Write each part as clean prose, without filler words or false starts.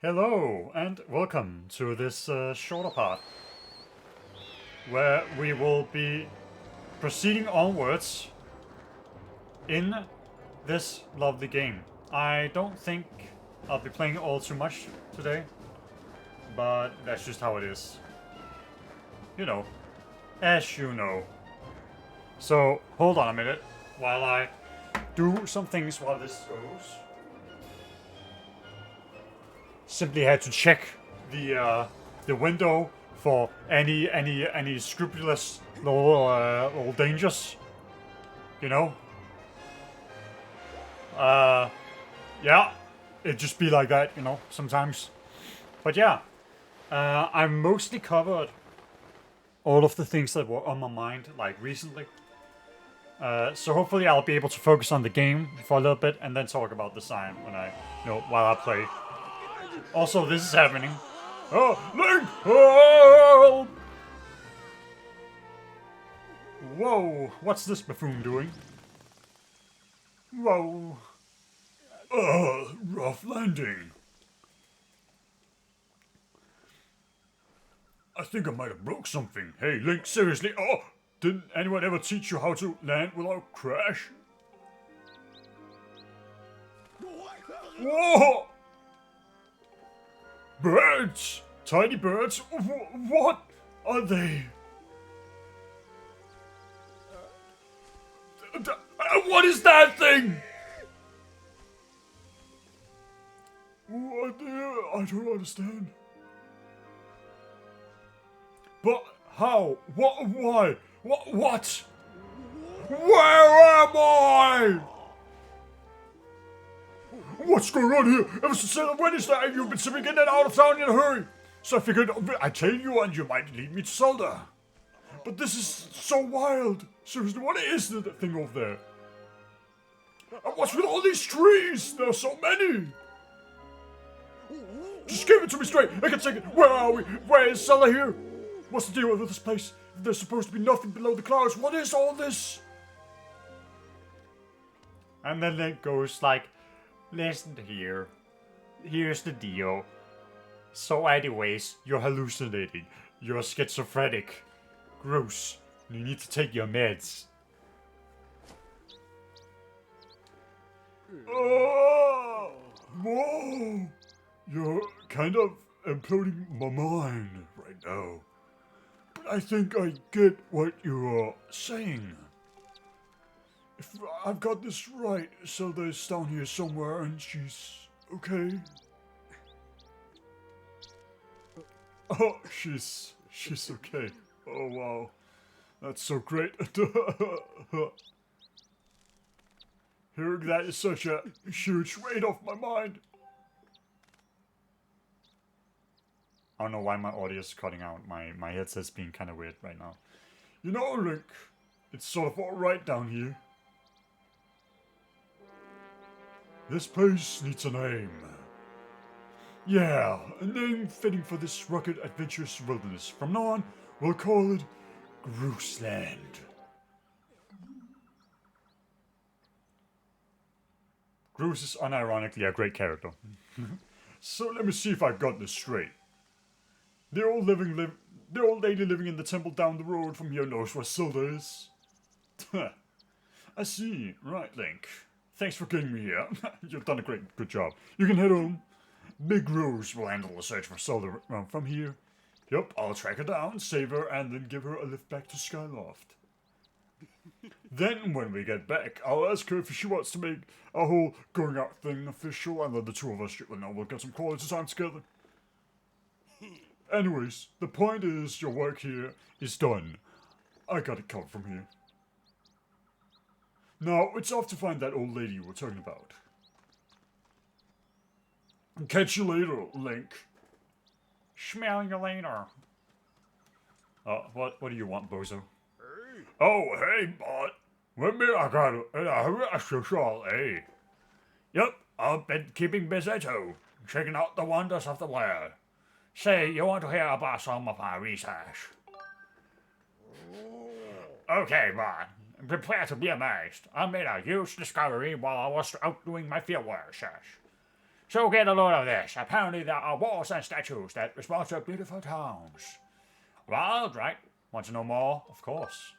Hello and welcome to this shorter part where we will be proceeding onwards in this lovely game. I don't think I'll be playing all too much today, but that's just how it is. You know, as you know. So hold on a minute while I do some things while this goes. Simply had to check the window for any scrupulous little dangers, you know. Yeah, it just be like that, you know, sometimes. But yeah, I've mostly covered all of the things that were on my mind like recently. So hopefully I'll be able to focus on the game for a little bit and then talk about design while I play. Also, this is happening. Oh, Link! Oh! Whoa, what's this buffoon doing? Whoa. Rough landing. I think I might have broke something. Hey, Link, seriously? Oh, didn't anyone ever teach you how to land without crash? Whoa! Birds! Tiny birds? What are they? What is that thing? What I don't understand. But how? What? Why? What? Where am I? What's going on here? Ever since Wednesday, you've been slipping in and out of town in a hurry. So I figured I'd tell you and you might lead me to Zelda. But this is so wild. Seriously, what is the thing over there? And what's with all these trees? There are so many. Just give it to me straight. I can take it. Where are we? Where is Zelda here? What's the deal with this place? If there's supposed to be nothing below the clouds, what is all this? And then it goes like, listen here. Here's the deal. So anyways, you're hallucinating. You're schizophrenic. Groose. You need to take your meds. Oh! Whoa! You're kind of imploding my mind right now. But I think I get what you're saying. If I've got this right, Zelda's down here somewhere and she's okay. Oh, she's okay. Oh wow. That's so great. Hearing that is such a huge weight off my mind. I don't know why my audio is cutting out. My headset's being kind of weird right now. You know, Link, it's sort of alright down here. This place needs a name. Yeah, a name fitting for this rugged, adventurous wilderness. From now on, we'll call it Grooseland. Groose is unironically a great character. So let me see if I've got this straight. The old lady living in the temple down the road from here knows where Zelda is. I see. Right, Link. Thanks for getting me here. You've done a good job. You can head home. Big Groose will handle the search for Zelda from here. Yep, I'll track her down, save her, and then give her a lift back to Skyloft. Then, when we get back, I'll ask her if she wants to make a whole going out thing official, and then the two of us we'll get some quality time together. Anyways, the point is, your work here is done. I got it covered from here. Now, it's off to find that old lady you were talking about. Catch you later, Link. Smell you later. What do you want, bozo? Hey. Oh, hey, bud. With me, I got a social, eh? Yep, I've been keeping busy too, checking out the wonders of the world. Say, you want to hear about some of my research? Okay, bud. Prepare to be amazed. I made a huge discovery while I was out doing my fieldwork research. So get a load of this. Apparently there are walls and statues that respond to beautiful towns. Well, right. Want to know more? Of course.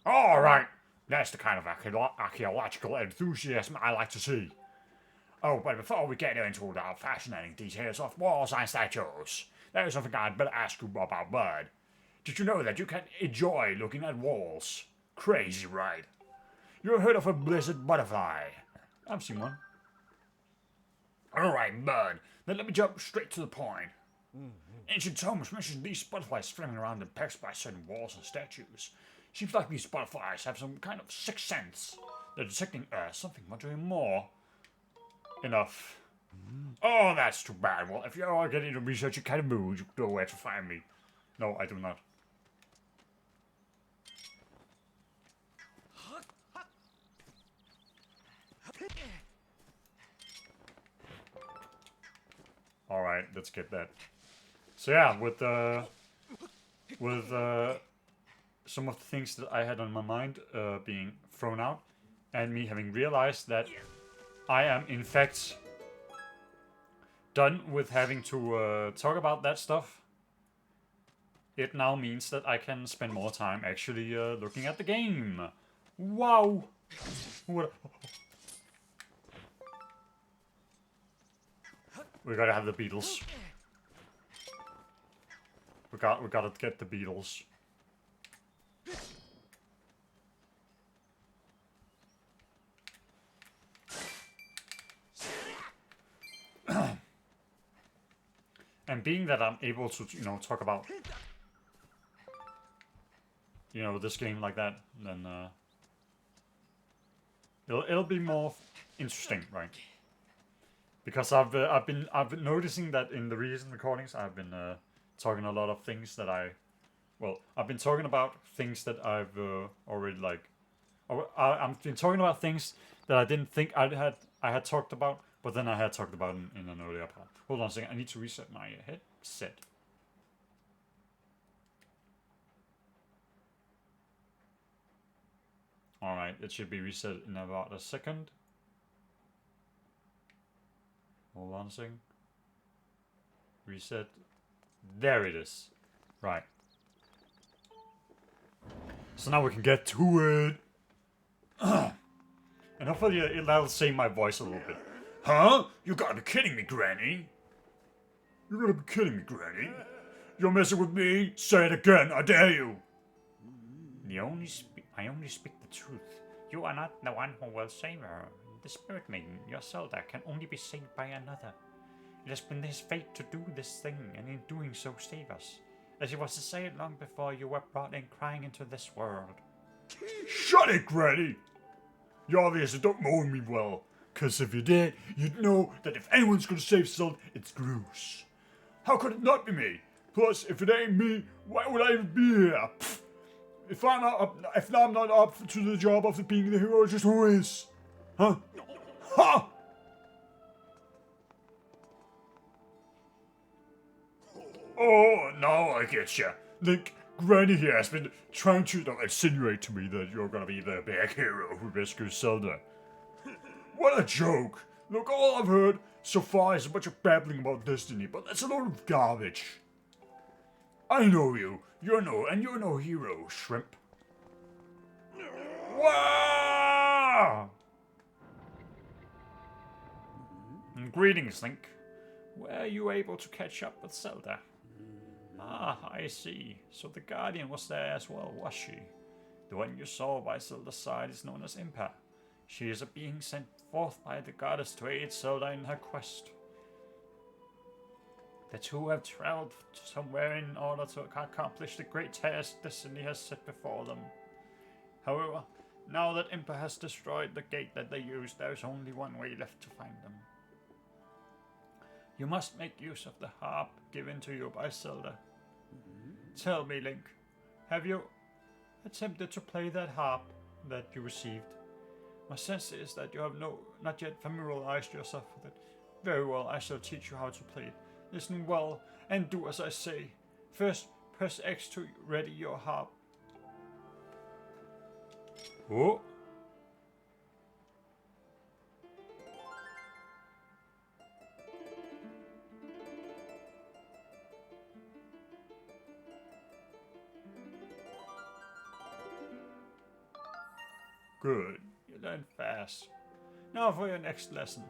All right. That's the kind of archaeological enthusiasm I like to see. Oh, but before we get into the fascinating details of walls and statues, there is something I'd better ask you about, bud. Did you know that you can enjoy looking at walls? Crazy, right? You heard of a blizzard butterfly? I've seen one. Alright, bud. Then let me jump straight to the point. Ancient tomes mention these butterflies swimming around in packs by certain walls and statues. Seems like these butterflies have some kind of sixth sense. They're detecting something but doing more. Enough. Oh, that's too bad. Well, if you are getting into research kind of mood, you know where to find me. No, I do not. Alright, let's get that. So yeah, with some of the things that I had on my mind being thrown out, and me having realized that I am in fact done with having to talk about that stuff, it now means that I can spend more time actually looking at the game. Wow! What? We gotta have the beetles. We gotta get the beetles. And being that I'm able to, you know, talk about, you know, this game like that, then it'll be more interesting, right? Because I've been noticing that in the recent recordings I've been talking a lot of things that I've been talking about things that I've already like. I've been talking about things that I didn't think I had talked about, but then I had talked about in an earlier part. Hold on a second, I need to reset my headset. Alright, it should be reset in about a second. Hold on a second. Reset. There it is. Right. So now we can get to it. And hopefully that'll save my voice a little bit. Huh? You gotta be kidding me, Granny. You gotta be kidding me, Granny. You're messing with me? Say it again, I dare you. I only speak the truth. You are not the one who will save her. The Spirit Maiden, your Zelda, can only be saved by another. It has been his fate to do this thing, and in doing so save us. As he was to say it long before you were brought in crying into this world. Shut it, Granny! You obviously don't know me well, cause if you did, you'd know that if anyone's gonna save Zelda, it's Groose. How could it not be me? Plus, if it ain't me, why would I even be here? Pfft. If I'm not up to the job of being the hero, just who is? Huh? Ha! Oh, now I get ya. Link, Granny here has been trying to insinuate to me that you're gonna be the big hero who rescues Zelda. What a joke! Look, all I've heard so far is a bunch of babbling about destiny, but that's a load of garbage. I know you. You're no hero, shrimp. Wow! Greetings, Link. Were you able to catch up with Zelda? Ah, I see. So the Guardian was there as well, was she? The one you saw by Zelda's side is known as Impa. She is a being sent forth by the goddess to aid Zelda in her quest. The two have traveled somewhere in order to accomplish the great task destiny has set before them. However, now that Impa has destroyed the gate that they used, there is only one way left to find them. You must make use of the harp given to you by Zelda. Tell me, Link, have you attempted to play that harp that you received? My sense is that you have not yet familiarized yourself with it. Very well, I shall teach you how to play it. Listen well and do as I say. First, press X to ready your harp. Oh. Good. You learn fast. Now for your next lesson.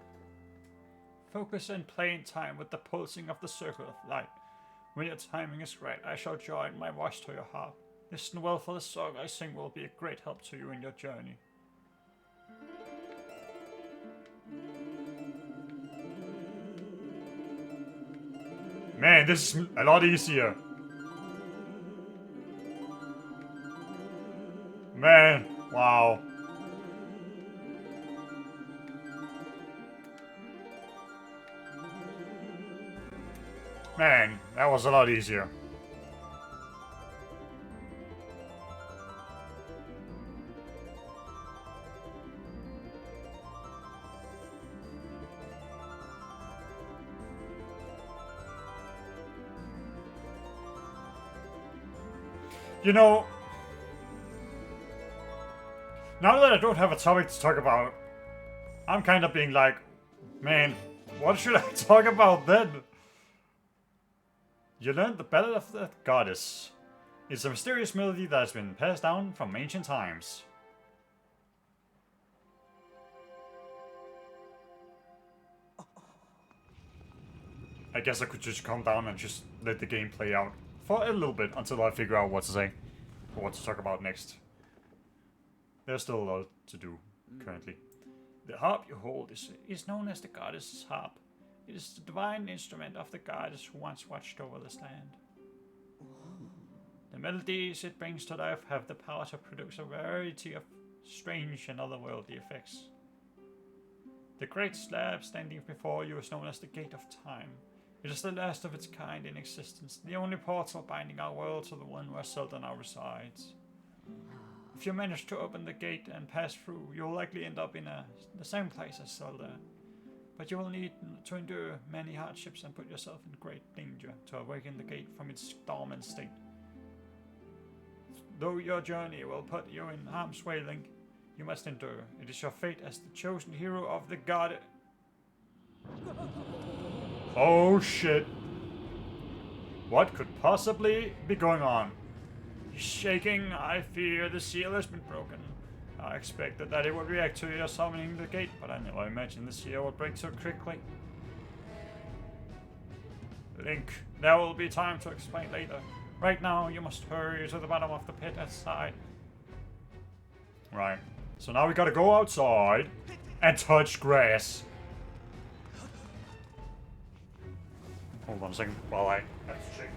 Focus and play in time with the pulsing of the circle of light. When your timing is right, I shall join my voice to your harp. Listen well, for the song I sing will be a great help to you in your journey. Man, this is a lot easier. Man, wow. Man, that was a lot easier. You know, now that I don't have a topic to talk about, I'm kind of being like, man, what should I talk about then? You learned the Ballad of the Goddess. It's a mysterious melody that has been passed down from ancient times. I guess I could just calm down and just let the game play out for a little bit until I figure out what to say or what to talk about next. There's still a lot to do currently. The harp you hold is known as the goddess's harp. It is the divine instrument of the goddess who once watched over this land. The melodies it brings to life have the power to produce a variety of strange and otherworldly effects. The great slab standing before you is known as the Gate of Time. It is the last of its kind in existence, the only portal binding our world to the one where Zelda now resides. If you manage to open the gate and pass through, you'll likely end up in the same place as Zelda. But you will need to endure many hardships and put yourself in great danger to awaken the gate from its dormant state. Though your journey will put you in harm's way, Link, you must endure. It is your fate as the chosen hero of the god. Oh shit. What could possibly be going on? Shaking, I fear the seal has been broken. I expected that it would react to your summoning the gate, but I never imagined the seal would break so quickly. Link, there will be time to explain later. Right now, you must hurry to the bottom of the pit outside. Right. So now we gotta go outside and touch grass. Hold on a second while I have to check.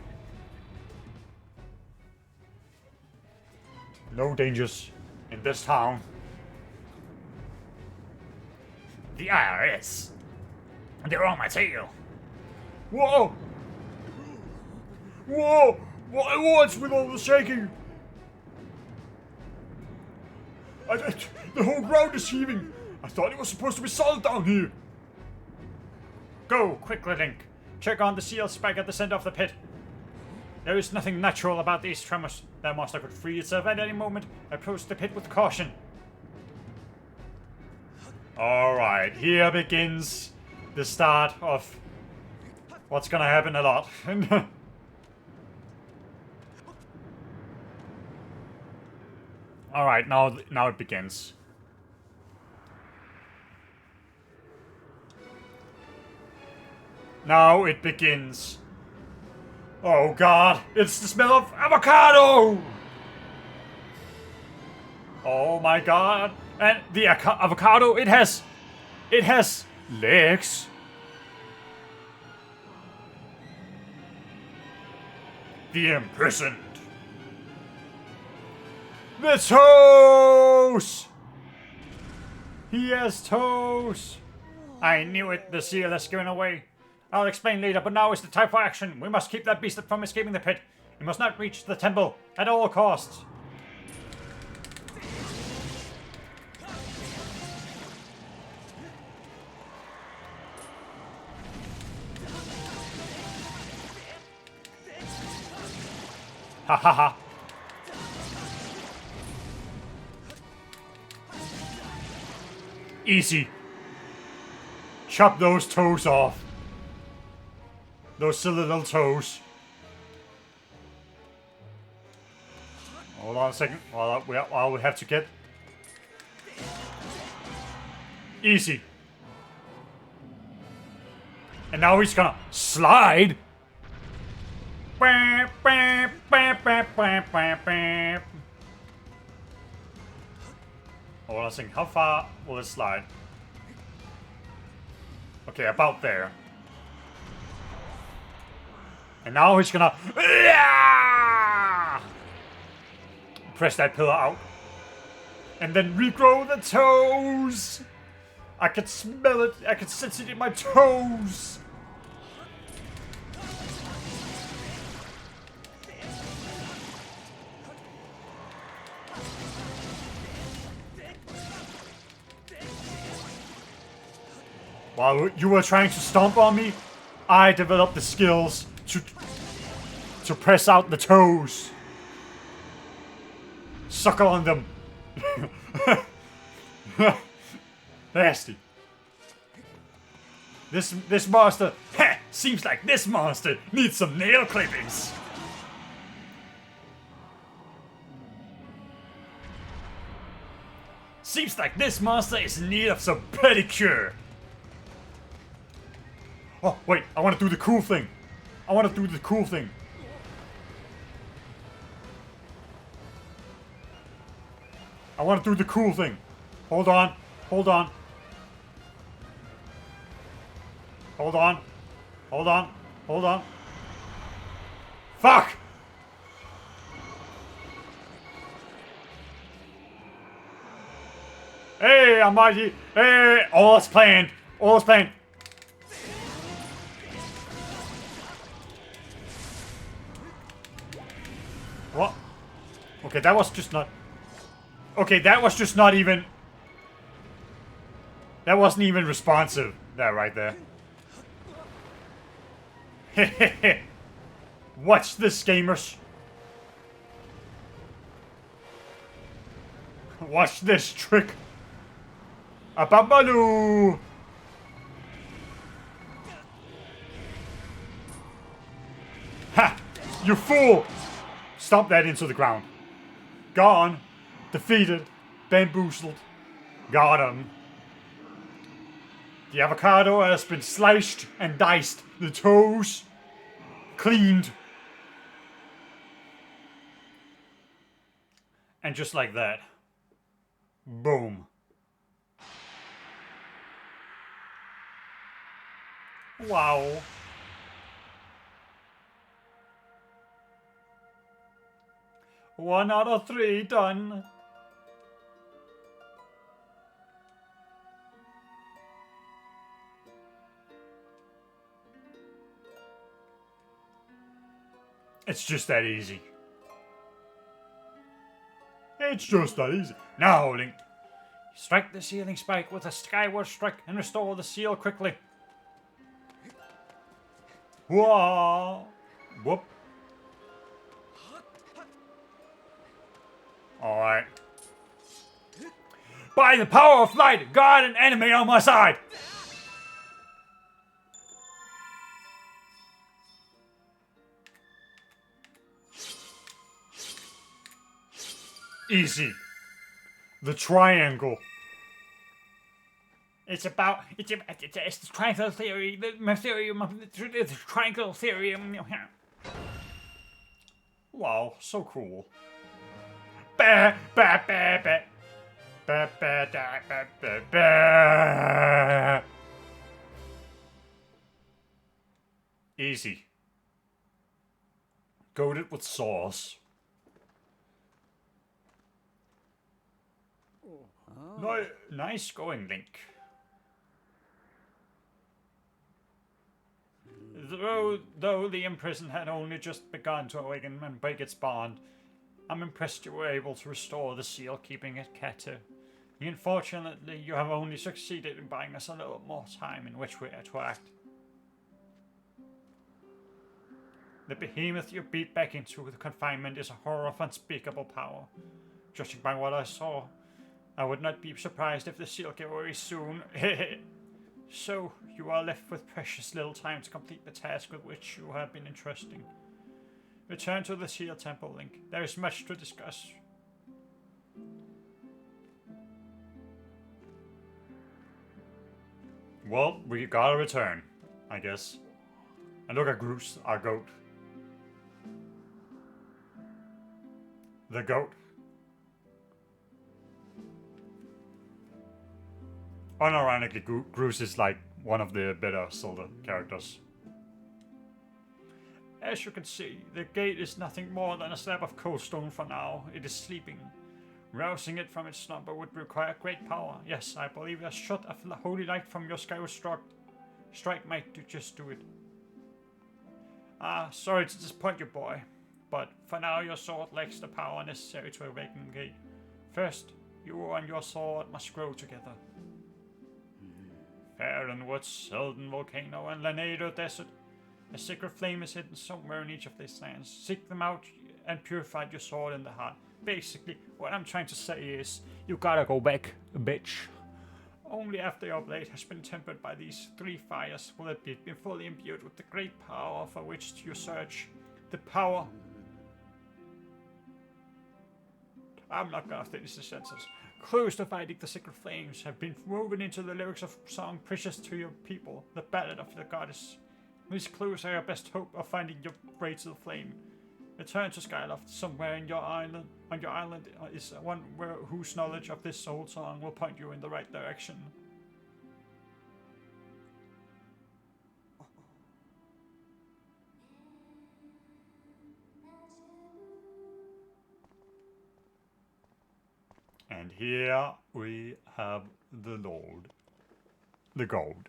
No dangers in this town. The IRS. They're on my tail. Whoa! Whoa! What's with all the shaking? The whole ground is heaving. I thought it was supposed to be solid down here. Go, quickly, Link. Check on the seal spike at the center of the pit. There is nothing natural about these tremors. Their monster could free itself at any moment. Approach the pit with caution. Alright, here begins the start of what's gonna happen a lot. Alright, now it begins. Now it begins. Oh god, it's the smell of avocado! Oh my god. And the avocado, it has legs. The Imprisoned. The toes! He has toes! I knew it, the seal has given away. I'll explain later, but now is the time for action. We must keep that beast from escaping the pit. He must not reach the temple at all costs. Ha ha ha. Easy. Chop those toes off. Those silly little toes. Hold on a second while we have to get Easy. And now he's gonna slide. Oh, let's think. How far will it slide? Okay, about there. And now he's gonna press that pillar out. And then regrow the toes. I can smell it. I can sense it in my toes. While you were trying to stomp on me, I developed the skills to press out the toes. Suckle on them. Nasty. This monster, seems like this monster needs some nail clippings. Seems like this monster is in need of some pedicure. Oh, wait, I want to do the cool thing. I want to do the cool thing. I want to do the cool thing. Hold on. Hold on. Hold on. Hold on. Hold on. Fuck! Hey, I'm mighty. Hey, all is planned. All is planned. What? Okay, that was just not... Okay, that was just not even... That wasn't even responsive. That right there. Hehehe. Watch this, gamers. Watch this trick. Ababaloo. Ha! You fool! Stomp that into the ground. Gone. Defeated. Bamboozled. Got him. The avocado has been sliced and diced. The toes cleaned. And just like that. Boom. Wow. One out of 3 done. It's just that easy. It's just that easy. Now, Link. Strike the ceiling spike with a skyward strike and restore the seal quickly. Whoa! Whoop. Alright. By the power of light, God and enemy on my side! Easy. The triangle. It's the triangle theory. The triangle theory. Wow, so cool. Bah, bah, bah, bah. Bah, bah, bah, bah, bah, bah. Easy. Coated with sauce. Nice going, Link. Though the Imprisoned had only just begun to awaken and break its bond, I'm impressed you were able to restore the seal, keeping it captive. Unfortunately, you have only succeeded in buying us a little more time in which we are to act. The behemoth you beat back into the confinement is a horror of unspeakable power. Judging by what I saw, I would not be surprised if the seal gave away soon. So, you are left with precious little time to complete the task with which you have been entrusting. Return to the Seal Temple, Link. There is much to discuss. Well, we gotta return, I guess. And look at Groose, our goat. The goat. Unironically, Groose is like one of the better Zelda characters. As you can see, the gate is nothing more than a slab of cold stone for now. It is sleeping. Rousing it from its slumber would require great power. Yes, I believe a shot of holy light from your Skyward strike might just do it. Sorry to disappoint you, boy, but for now your sword lacks the power necessary to awaken the gate. First, you and your sword must grow together. Fairland Woods, Selden Volcano, and Lanado Desert. A sacred flame is hidden somewhere in each of these lands. Seek them out and purify your sword in the heart. Basically, what I'm trying to say is, you gotta go back, bitch. Only after your blade has been tempered by these 3 fires will it be fully imbued with the great power for which you search. The power... I'm not gonna finish the sentence. Clues to finding the sacred flames have been woven into the lyrics of song precious to your people, the ballad of the goddess. These clues are your best hope of finding your way to the flame. Return to Skyloft. Somewhere on your island is one whose knowledge of this old song will point you in the right direction. And here we have the Lord. The gold.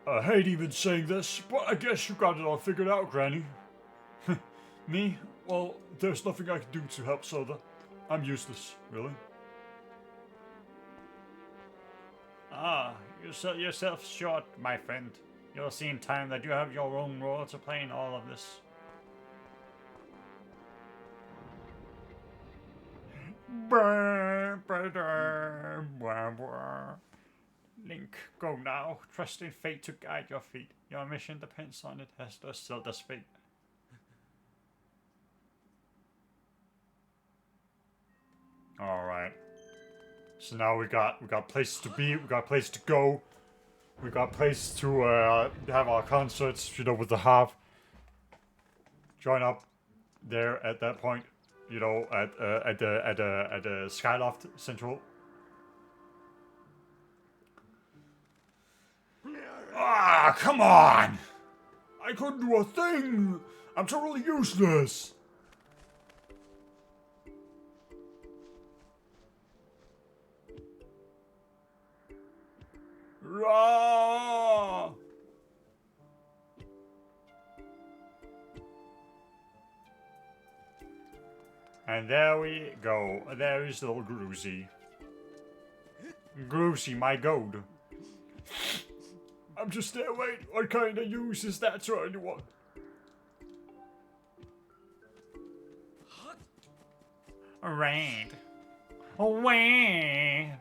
I hate even saying this, but I guess you got it all figured out, Granny. Me? Well, there's nothing I can do to help Zelda. I'm useless, really. You sell yourself short, my friend. You'll see in time that you have your own role to play in all of this. Link, go now. Trust in fate to guide your feet. Your mission depends on it, as does Zelda's fate. Alright. So now we got places to be, we got places to go. We got places to have our concerts, you know, with the Harp. Join up there at that point, you know, at the Skyloft Central. Ah, come on! I couldn't do a thing! I'm totally useless! Rah! And there we go. There is little Groosey. Groosey, my goat. I'm just there, wait, what kind of use is that to anyone? Right. Wait.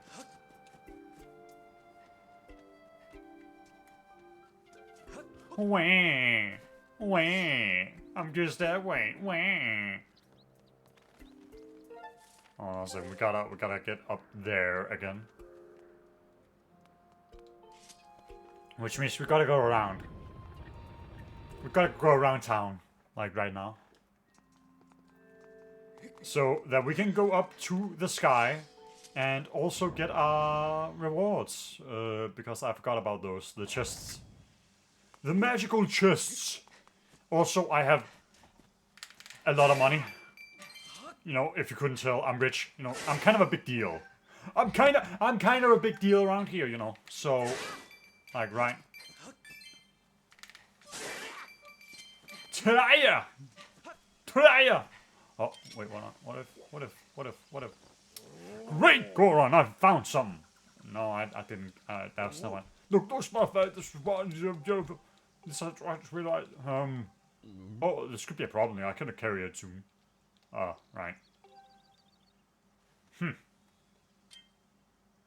Wait. I'm just that way. Wait. Oh, so we gotta get up there again. Which means we gotta go around. We gotta go around town, like right now. So that we can go up to the sky and also get our rewards. Because I forgot about those, the chests. The magical chests! Also, I have a lot of money. You know, if you couldn't tell, I'm rich. You know, I'm kind of a big deal. I'm kind of a big deal around here, you know. So... like, right. Try! Oh, wait, what if? Great, Goron, I found some. No, I didn't. That was not one. Look, those my face. This is what I just realized. Oh, this could be a problem here. I couldn't carry it soon. Oh, right.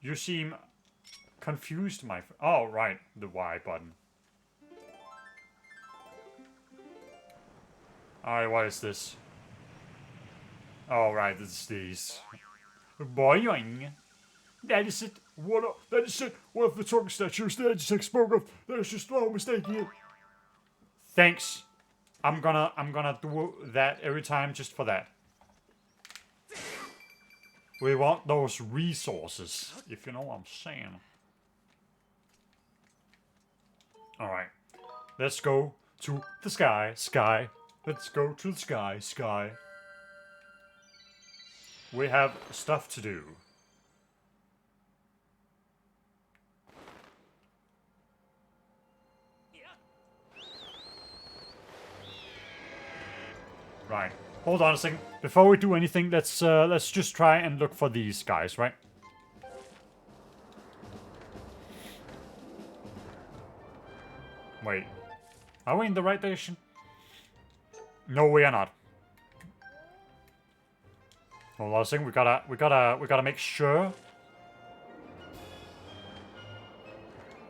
You seem confused, my friend. Oh, right. The Y button. Alright, what is this? Alright, it's these. Boing. That is it. That is it. One of the talking statues that I just spoke of. There's just no mistaking it. Thanks. I'm gonna do that every time just for that. We want those resources, if you know what I'm saying. Alright. Let's go to the sky. Let's go to the sky. We have stuff to do. Right. Hold on a second. Before we do anything, let's just try and look for these guys, right? Wait. Are we in the right direction? No, we are not. Hold on a second. We gotta make sure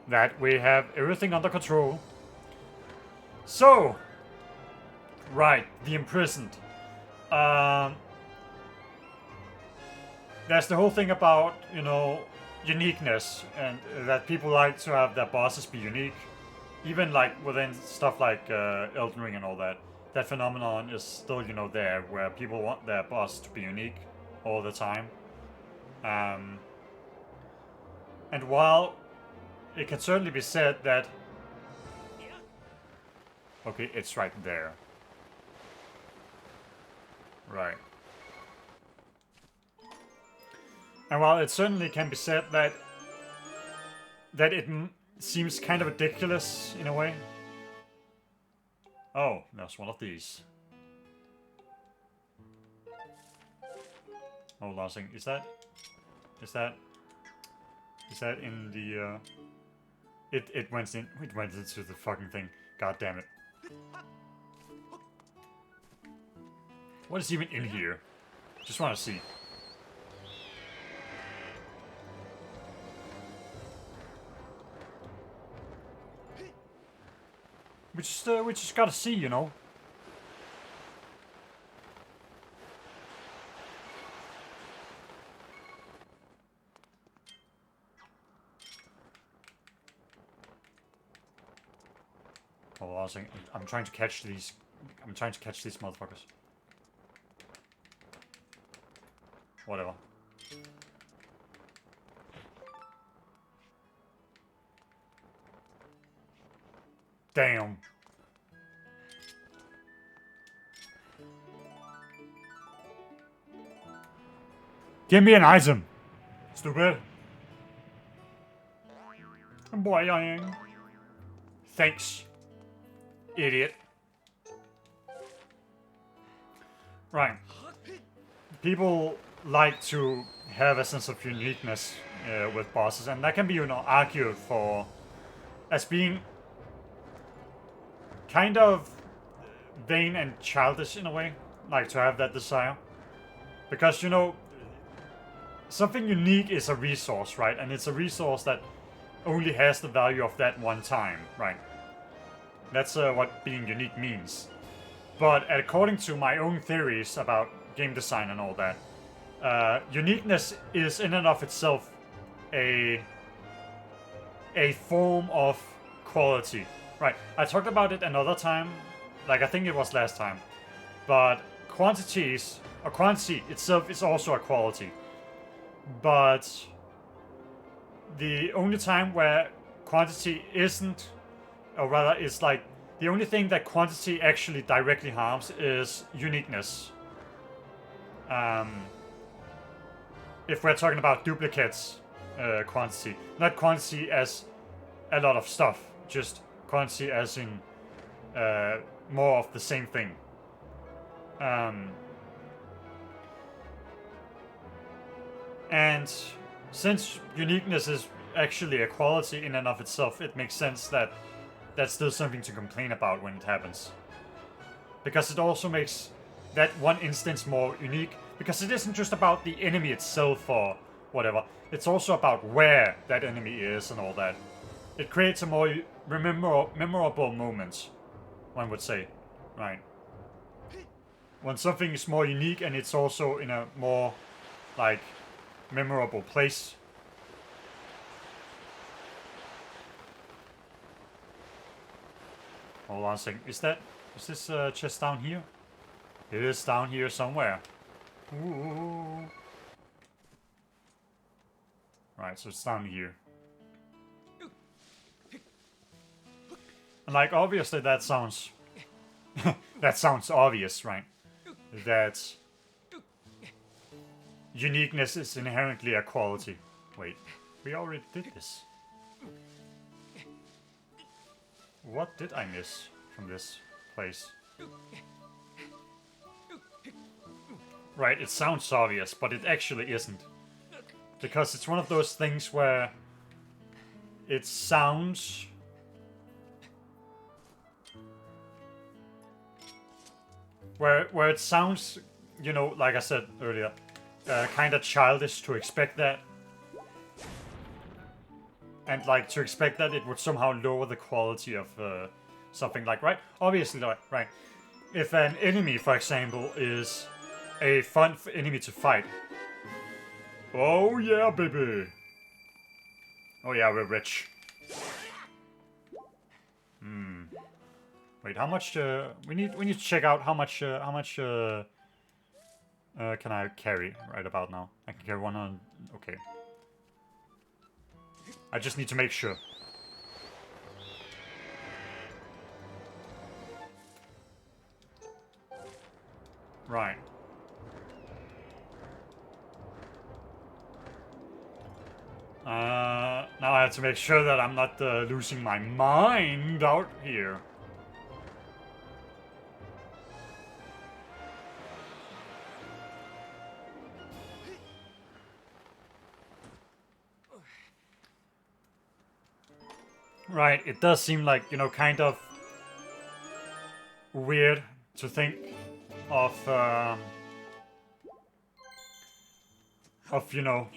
that we have everything under control. So, right, the Imprisoned. There's the whole thing about, you know, uniqueness, and that people like to have their bosses be unique. Even like within stuff like Elden Ring and all that. That phenomenon is still, you know, there, where people want their boss to be unique all the time. And while it can certainly be said that... Okay, it's right there. Right. And while it certainly can be said that it seems kind of ridiculous in a way. Oh, there's one of these. Hold on a second. Is that in the it went into the fucking thing. God damn it. What is even in here? Just want to see. We just gotta see, you know. Hold on a second. I'm trying to catch these. I'm trying to catch these motherfuckers. Whatever. Damn. Give me an item. Stupid. Boing. Thanks. Idiot. Right. People like to have a sense of uniqueness with bosses, and that can be, you know, argued for as being kind of vain and childish in a way, like to have that desire. Because, you know, something unique is a resource, right? And it's a resource that only has the value of that one time, right? That's what being unique means. But according to my own theories about game design and all that, uniqueness is in and of itself a form of quality. Right, I talked about it another time, like I think it was last time, but quantity itself is also a quality. But the only time where quantity isn't, or rather it's like, the only thing that quantity actually directly harms is uniqueness. If we're talking about duplicates, quantity, not quantity as a lot of stuff, just quantity as in more of the same thing. And since uniqueness is actually a quality in and of itself, it makes sense that that's still something to complain about when it happens. Because it also makes that one instance more unique, because it isn't just about the enemy itself or whatever, it's also about where that enemy is and all that. It creates a more memorable moment, one would say. Right. when something is more unique and it's also in a more, like, memorable place. Hold on a second. Is this chest down here? It is down here somewhere. Ooh. Right, so it's down here. And like, obviously that sounds... that sounds obvious, right? That uniqueness is inherently a quality. Wait, we already did this. What did I miss from this place? Right, it sounds obvious, but it actually isn't. Because it's one of those things where it sounds... Where it sounds, you know, like I said earlier, kind of childish to expect that. And like to expect that it would somehow lower the quality of something like, right? Obviously, right. If an enemy, for example, is a fun enemy to fight. Oh yeah, baby. Oh yeah, we're rich. Wait, how much? We need to check out how much can I carry right about now? I can carry 100. Okay. I just need to make sure. Right. Now I have to make sure that I'm not losing my mind out here. Right, it does seem like, you know, kind of weird to think of, you know,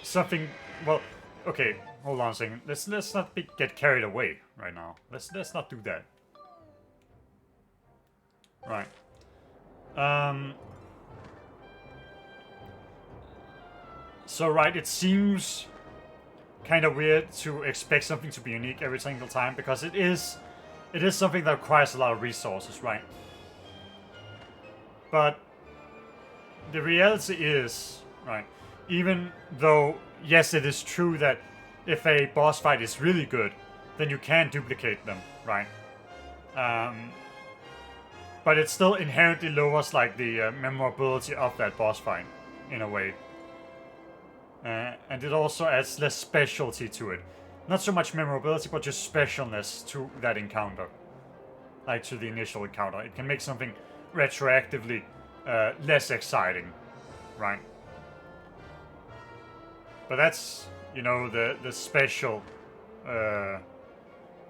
something, well, okay, hold on a second. Let's not get carried away right now. Let's not do that. Right. So right, it seems kind of weird to expect something to be unique every single time, because it is something that requires a lot of resources, right? But the reality is, right, even though, yes, it is true that if a boss fight is really good, then you can duplicate them, right? But it still inherently lowers, like, the memorability of that boss fight, in a way. And it also adds less specialty to it. Not so much memorability, but just specialness to that encounter. Like to the initial encounter. It can make something retroactively less exciting, right? But that's, you know, the special, or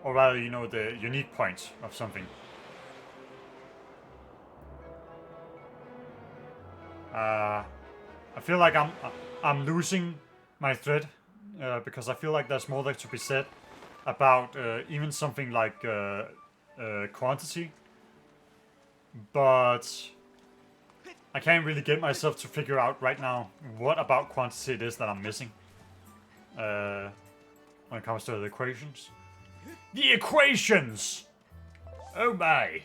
rather, you know, the unique point of something. I feel like I'm losing my thread, because I feel like there's more that to be said about even something like quantity, but I can't really get myself to figure out right now what about quantity it is that I'm missing when it comes to the equations. The equations! Oh my!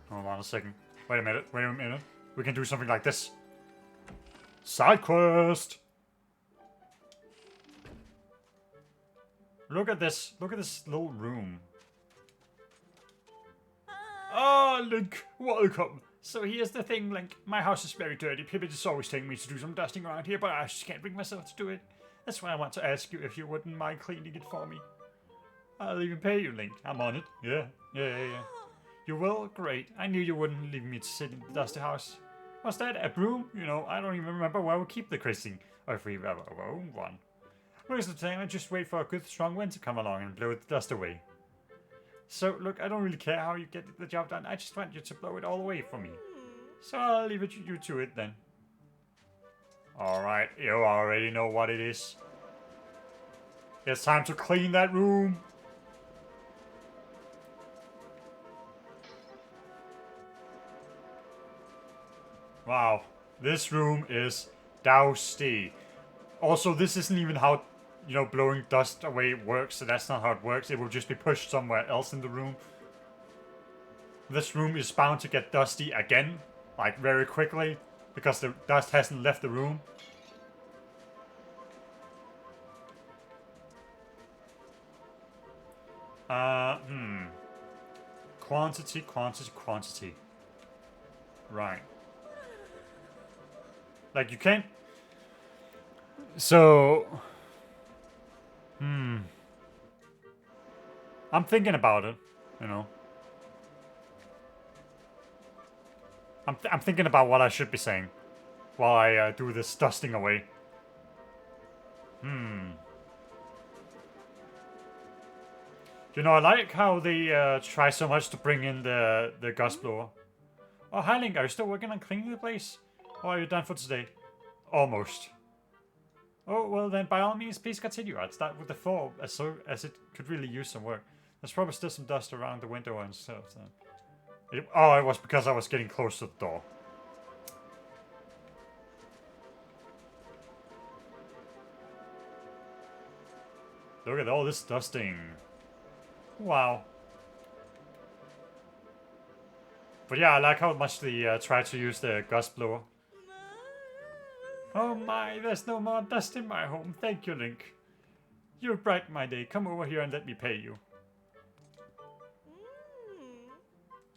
Hold on a second. Wait a minute. We can do something like this. Side quest! Look at this little room. Ah, Link, welcome. So here's the thing, Link. My house is very dirty. Pippi is always telling me to do some dusting around here, but I just can't bring myself to do it. That's why I want to ask you if you wouldn't mind cleaning it for me. I'll even pay you, Link. I'm on it. Yeah. You will? Great. I knew you wouldn't leave me to sit in the dusty house. Was that a broom? You know, I don't even remember where we keep the Christine. Or if we ever own one. Most of the time, I just wait for a good strong wind to come along and blow the dust away. So, look, I don't really care how you get the job done. I just want you to blow it all away for me. So I'll leave you to it then. Alright, you already know what it is. It's time to clean that room. Wow, this room is dousty. Also, this isn't even how, you know, blowing dust away works, so that's not how it works. It will just be pushed somewhere else in the room. This room is bound to get dusty again, like very quickly, because the dust hasn't left the room. Quantity, quantity, quantity. Right. Like, you can't... So... I'm thinking about it, you know. I'm thinking about what I should be saying while I do this dusting away. You know, I like how they try so much to bring in the gust blower. Oh, hi Link, are you still working on cleaning the place? Or are you done for today? Almost. Oh, well then, by all means, please continue. I'd start with the floor, as it could really use some work. There's probably still some dust around the window and stuff. So. It was because I was getting close to the door. Look at all this dusting. Wow. But yeah, I like how much they try to use the gust blower. Oh my, there's no more dust in my home. Thank you, Link. You've brightened my day. Come over here and let me pay you.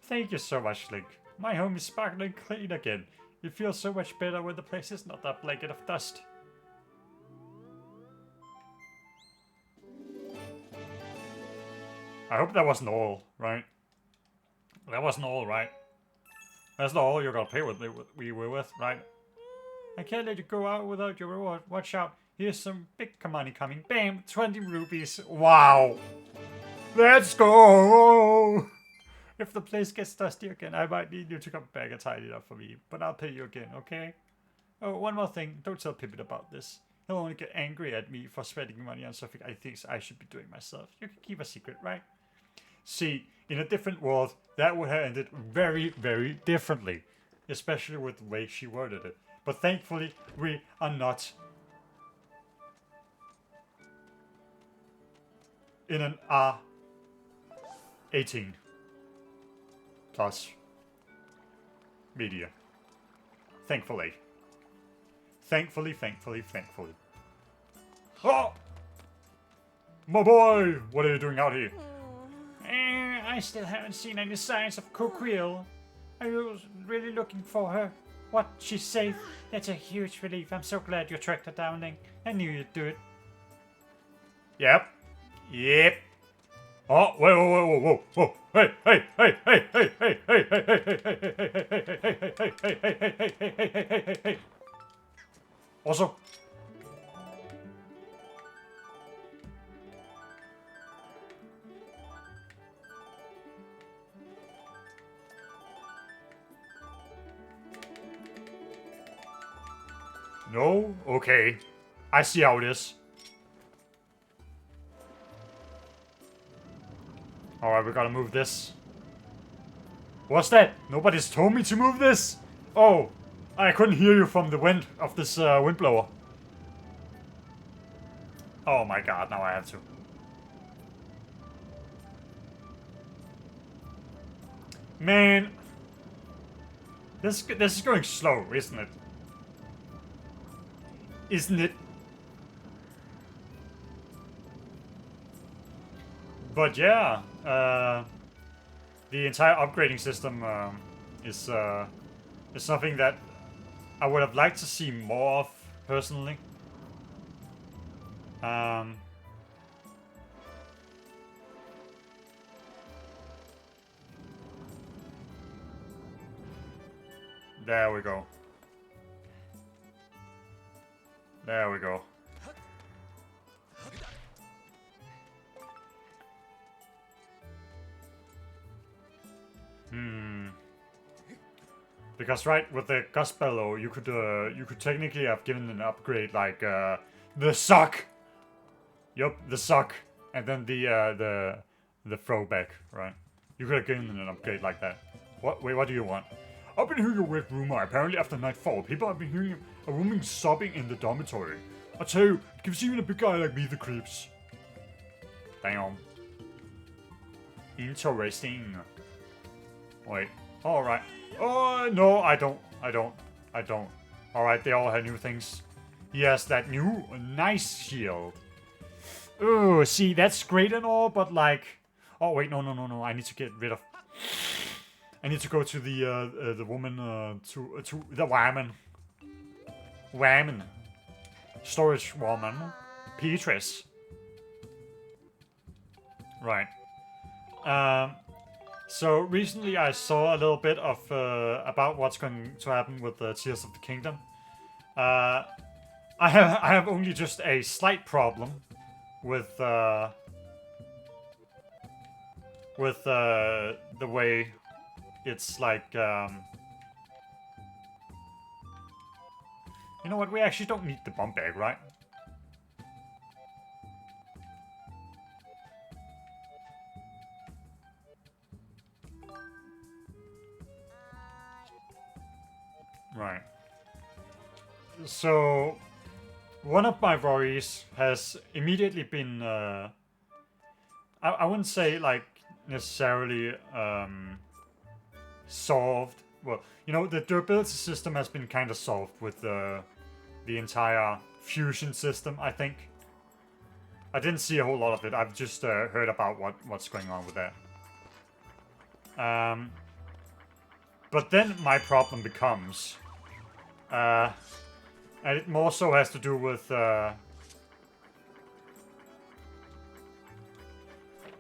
Thank you so much, Link. My home is sparkling clean again. It feels so much better when the place is not that blanket of dust. I hope that wasn't all, right? That wasn't all, right? That's not all you're gonna pay with me with, right? I can't let you go out without your reward. Watch out. Here's some big money coming. Bam! 20 rupees. Wow! Let's go! If the place gets dusty again, I might need you to come back and tidy it up for me. But I'll pay you again, okay? Oh, one more thing. Don't tell Pippin about this. He'll only get angry at me for spending money on something I think I should be doing myself. You can keep a secret, right? See, in a different world, that would have ended very, very differently. Especially with the way she worded it. But thankfully, we are not in an R18 plus media. Thankfully. Thankfully. Oh! My boy! What are you doing out here? I still haven't seen any signs of Coquille. I was really looking for her. What? She's safe? That's a huge relief. I'm so glad you tracked her down, Link. I knew you'd do it. Yep. Oh, whoa. Hey. Also. No? Okay. I see how it is. Alright, we gotta move this. What's that? Nobody's told me to move this? Oh, I couldn't hear you from the wind of this windblower. Oh my god, now I have to. Man. This is going slow, isn't it? Isn't it? But yeah, the entire upgrading system is something that I would have liked to see more of personally. There we go. There we go. Because right, with the gust bellow, you could technically have given an upgrade like the suck. Yup, the suck, and then the throwback, right? You could have given an upgrade like that. What? Wait, what do you want? I've been hearing a weird rumor. Apparently, after nightfall, people have been hearing a woman sobbing in the dormitory. I tell you, it gives even a big guy like me the creeps. Damn. Interesting. Wait. Alright. Oh, no, I don't. Alright, they all have new things. Yes, that new nice shield. Oh, see, that's great and all, but like... Oh, wait, no. I need to get rid of... I need to go to the woman, to the woman. Woman. Storage woman. Petrus. Right. So recently I saw a little bit of about what's going to happen with the Tears of the Kingdom. I have only just a slight problem with the way it's like. You know what? We actually don't need the bomb bag, right? Right. So, one of my worries has immediately been, I wouldn't say like necessarily solved. Well, you know, the durability system has been kind of solved with the entire fusion system, I think. I didn't see a whole lot of it. I've just heard about what's going on with that. But then my problem becomes, and it more so has to do with,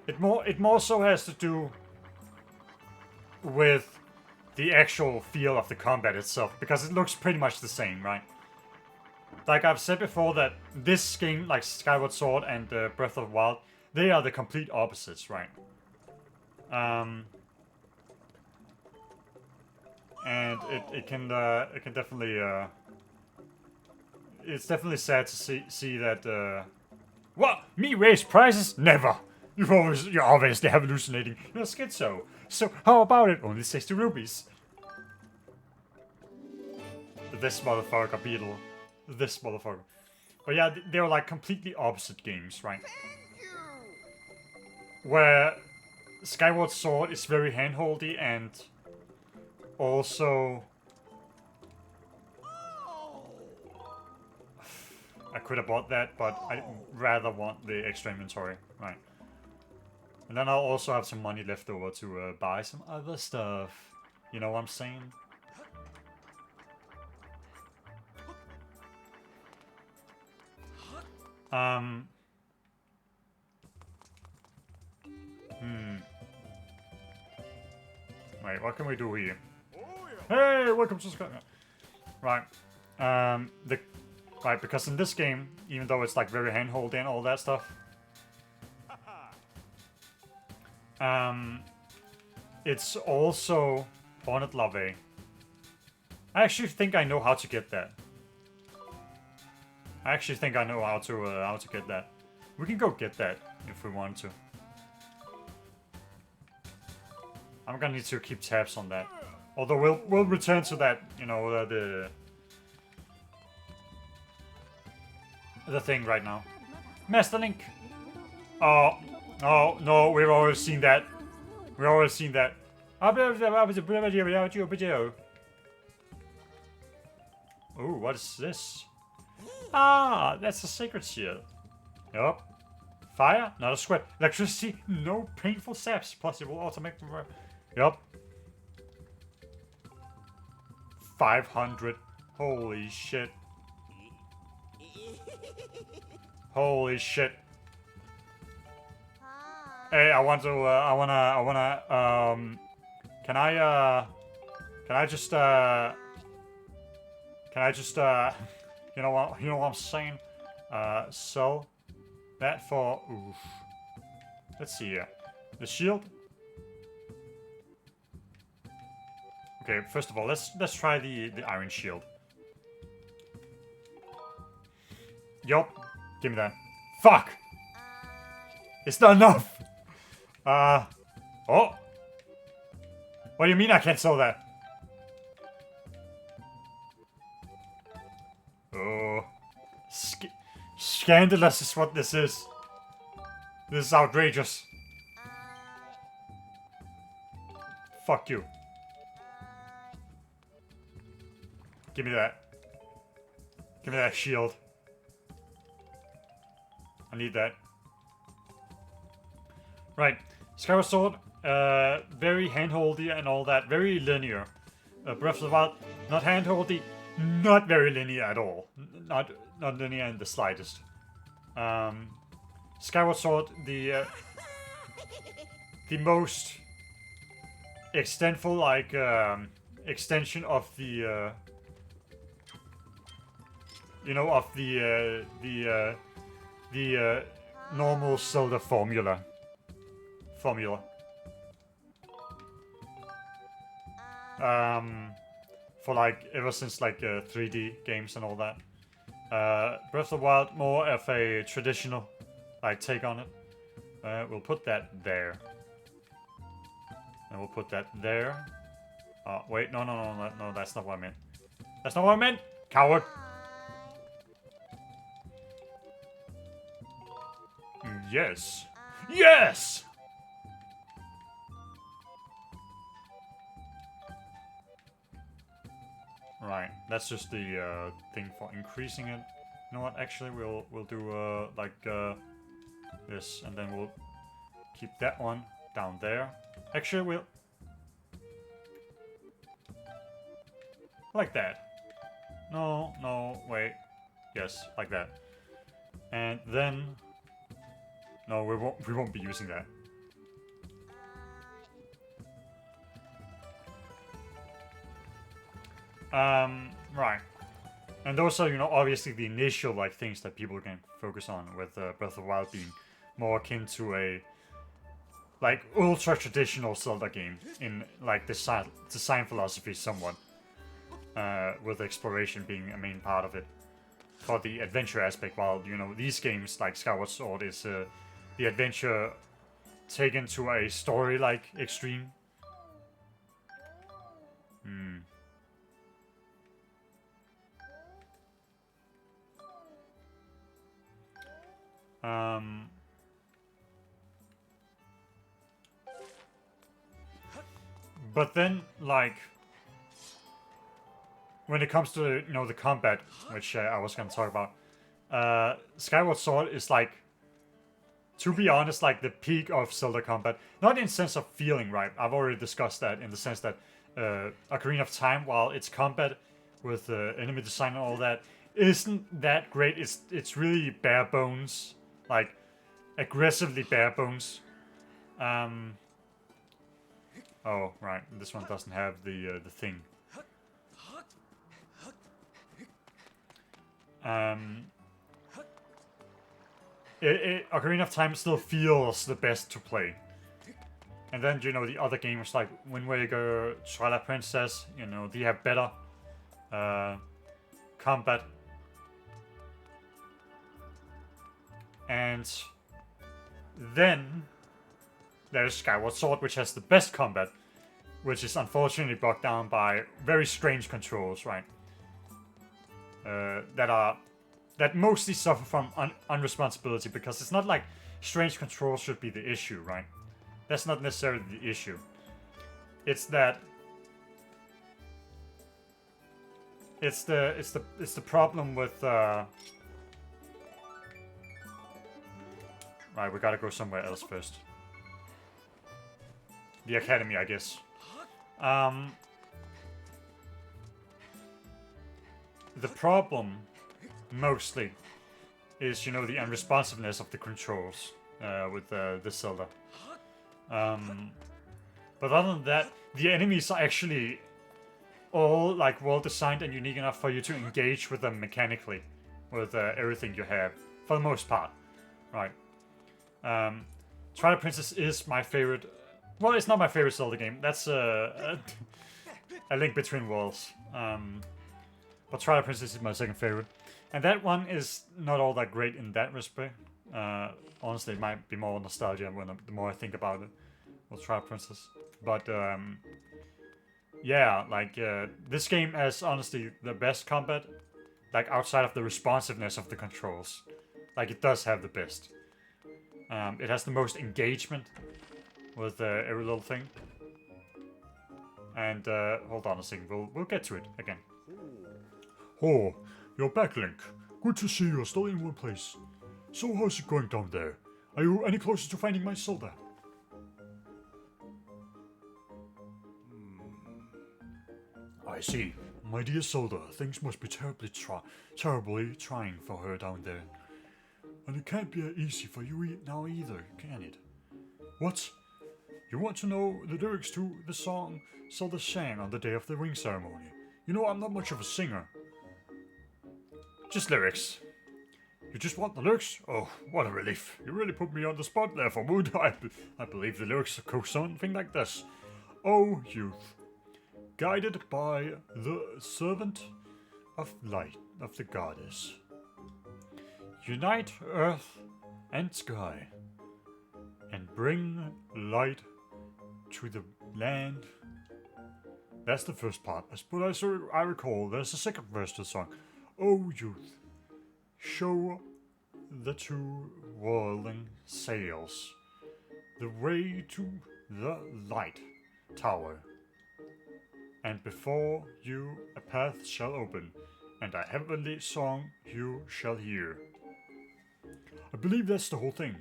it more so has to do with the actual feel of the combat itself, because it looks pretty much the same, right? Like I've said before, that this game, like Skyward Sword and Breath of the Wild, they are the complete opposites, right? And it can definitely it's definitely sad to see that what, me raise prices? Never. You're obviously hallucinating. You're schizo. So how about it? Only 60 rupees. This motherfucker, Beetle. This motherfucker. But yeah, they're like completely opposite games, right? Where Skyward Sword is very handholdy and also... I could have bought that, but I'd rather want the extra inventory, right? And then I'll also have some money left over to buy some other stuff. You know what I'm saying? Wait, what can we do here? Hey, welcome to Skyward. Right. Right, because in this game, even though it's like very handholdy and all that stuff, it's also Hornet Larvae. I actually think I know how to get that. I actually think I know how to get that. We can go get that if we want to. I'm gonna need to keep tabs on that. Although we'll return to that, you know, the thing right now. Master Link. Oh no, we've already seen that. We've already seen that. Ooh, what is this? Ah, that's a sacred shield. Yup. Fire, not a sweat. Electricity, no painful saps. Plus, it will automate. Yup. 500. Holy shit. Holy shit. Hey, I wanna, can I just, you know what I'm saying? Sell that for, oof. Let's see here. The shield. Okay, first of all, let's try the iron shield. Yup. Give me that. Fuck! It's not enough! Oh! What do you mean I can't sell that? Oh. Scandalous is what this is. This is outrageous. Fuck you. Give me that. Give me that shield. I need that. Right. Skyward Sword, very handholdy and all that. Very linear. Breath of the Wild, not handholdy, not very linear at all. Not linear in the slightest. Skyward Sword, the most extentful, like, extension of the, you know, of the normal Zelda formula. For like, ever since like 3D games and all that. Breath of the Wild, more of a traditional, like, take on it. We'll put that there. And we'll put that there. Wait, no, that's not what I meant. That's not what I meant! Coward! Yes. Yes! Right, that's just the thing for increasing it. You know what? Actually, we'll do like this, and then we'll keep that one down there. Actually, we'll like that. No, wait. Yes, like that. And then no, we won't be using that. Right. And those are, you know, obviously the initial, like, things that people can focus on, with Breath of the Wild being more akin to a, like, ultra-traditional Zelda game in, like, design philosophy somewhat. With exploration being a main part of it. For the adventure aspect, while, you know, these games, like Skyward Sword, is the adventure taken to a story-like extreme. But then, like, when it comes to, you know, the combat, which I was gonna talk about, Skyward Sword is, like, to be honest, like, the peak of Zelda combat. Not in the sense of feeling, right? I've already discussed that, in the sense that Ocarina of Time, while its combat with enemy design and all that isn't that great, it's really bare bones, like, aggressively bare bones. Oh, right, this one doesn't have the thing. Ocarina of Time still feels the best to play. And then, you know, the other games like Wind Waker, Twilight Princess, you know, they have better combat. And then there's Skyward Sword, which has the best combat, which is unfortunately bogged down by very strange controls, right? That mostly suffer from unresponsibility, because it's not like strange controls should be the issue, right? That's not necessarily the issue. It's that it's the problem with right, we gotta go somewhere else first. The academy, I guess. The problem mostly is, you know, the unresponsiveness of the controls with the Zelda. But other than that, the enemies are actually all, like, well designed and unique enough for you to engage with them mechanically, with everything you have, for the most part, right? Twilight Princess is my favorite. Well, it's not my favorite Zelda game. That's a Link Between Worlds. But Twilight Princess is my second favorite. And that one is not all that great in that respect. Honestly, it might be more nostalgia the more I think about it. With Twilight Princess. But, yeah, like, this game has honestly the best combat. Like, outside of the responsiveness of the controls. Like, it does have the best. It has the most engagement with every little thing. And, hold on a second, we'll get to it again. Oh, you're back, Link. Good to see you're still in one place. So how's it going down there? Are you any closer to finding my Zelda? I see. My dear Zelda, things must be terribly trying for her down there. And it can't be easy for you now either, can it? What? You want to know the lyrics to the song Zelda sang on the day of the ring ceremony? You know, I'm not much of a singer. Just lyrics. You just want the lyrics? Oh, what a relief. You really put me on the spot there for mood. I believe the lyrics go something like this. Oh, youth. Guided by the servant of light of the goddess. Unite earth and sky. And bring light to the land. That's the first part. But as I recall, there's a second verse to the song. Oh, youth, show the two whirling sails the way to the light tower. And before you a path shall open, and a heavenly song you shall hear. I believe that's the whole thing.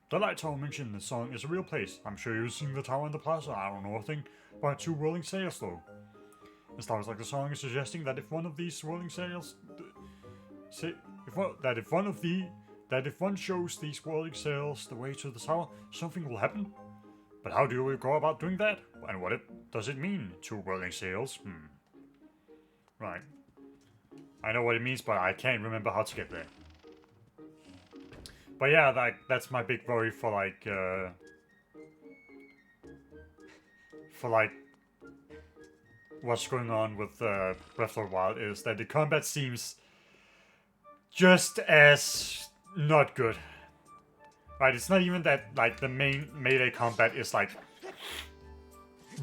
The light tower mentioned in the song is a real place. I'm sure you've seen the tower in the plaza. I don't know a thing about two whirling sails though. It sounds like the song is suggesting that if one of these whirling sails, if one shows these whirling sails the way to the tower, something will happen. But how do we go about doing that? And what does it mean, two whirling sails? Right. I know what it means, but I can't remember how to get there. But yeah, that's my big worry for what's going on with Breath of the Wild is that the combat seems just as not good. Right, it's not even that like the main melee combat is like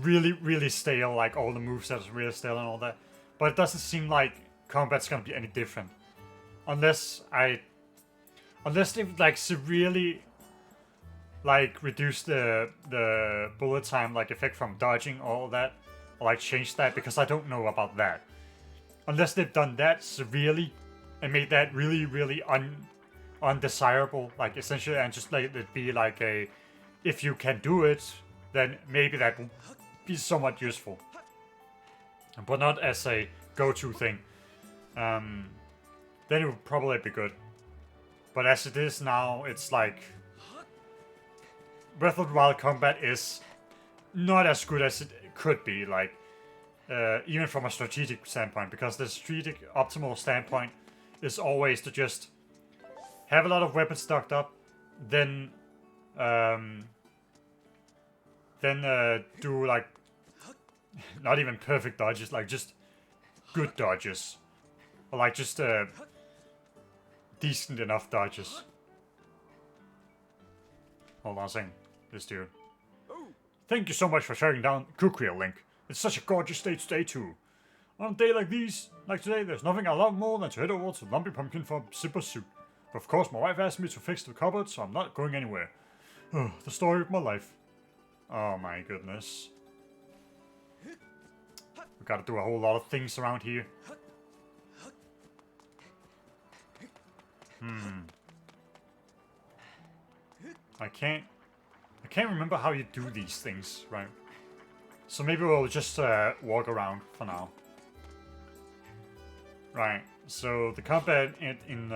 really, really stale, like all the movesets are really stale and all that. But it doesn't seem like combat's gonna be any different. Unless they've like severely like reduced the bullet time like effect from dodging all that. Or like change that, because I don't know about that. Unless they've done that severely and made that really, really undesirable, like essentially, and just let it be like a, if you can do it, then maybe that will be somewhat useful. But not as a go-to thing. Then it would probably be good. But as it is now, it's like Breath of the Wild combat is not as good as it could be, like even from a strategic standpoint, because the strategic optimal standpoint is always to just have a lot of weapons stocked up, then do like not even perfect dodges, like just good dodges, or like just decent enough dodges. Hold on a second, this dude. Thank you so much for sharing down Kukria, Link. It's such a gorgeous day today too. On a day like today, there's nothing I love more than to head over to Lumpy Pumpkin for a sip of soup. But of course, my wife asked me to fix the cupboard, so I'm not going anywhere. Oh, the story of my life. Oh my goodness. We gotta do a whole lot of things around here. I can't remember how you do these things, right? So maybe we'll just walk around for now. Right, so the combat in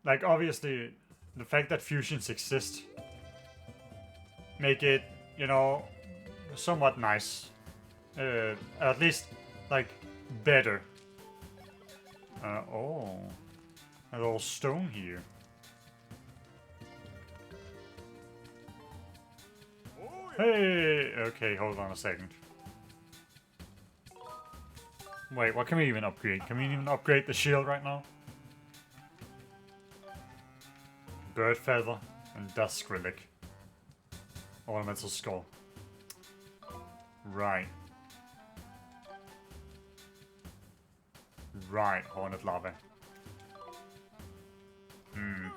like obviously the fact that fusions exist make it, you know, somewhat nice. At least like better. Oh, a little stone here. Hey! Okay, hold on a second. Wait, what can we even upgrade? Can we even upgrade the shield right now? Bird Feather, and Dusk Relic. Ornamental Skull. Right. Right, Hornet Larvae. Hmm.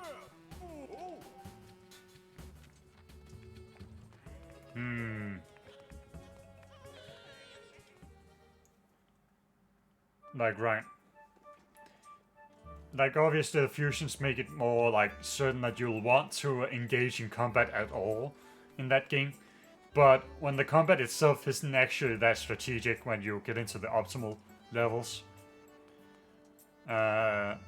Hmm. Like, right. Like, obviously the fusions make it more, like, certain that you'll want to engage in combat at all in that game. But when the combat itself isn't actually that strategic when you get into the optimal levels, that's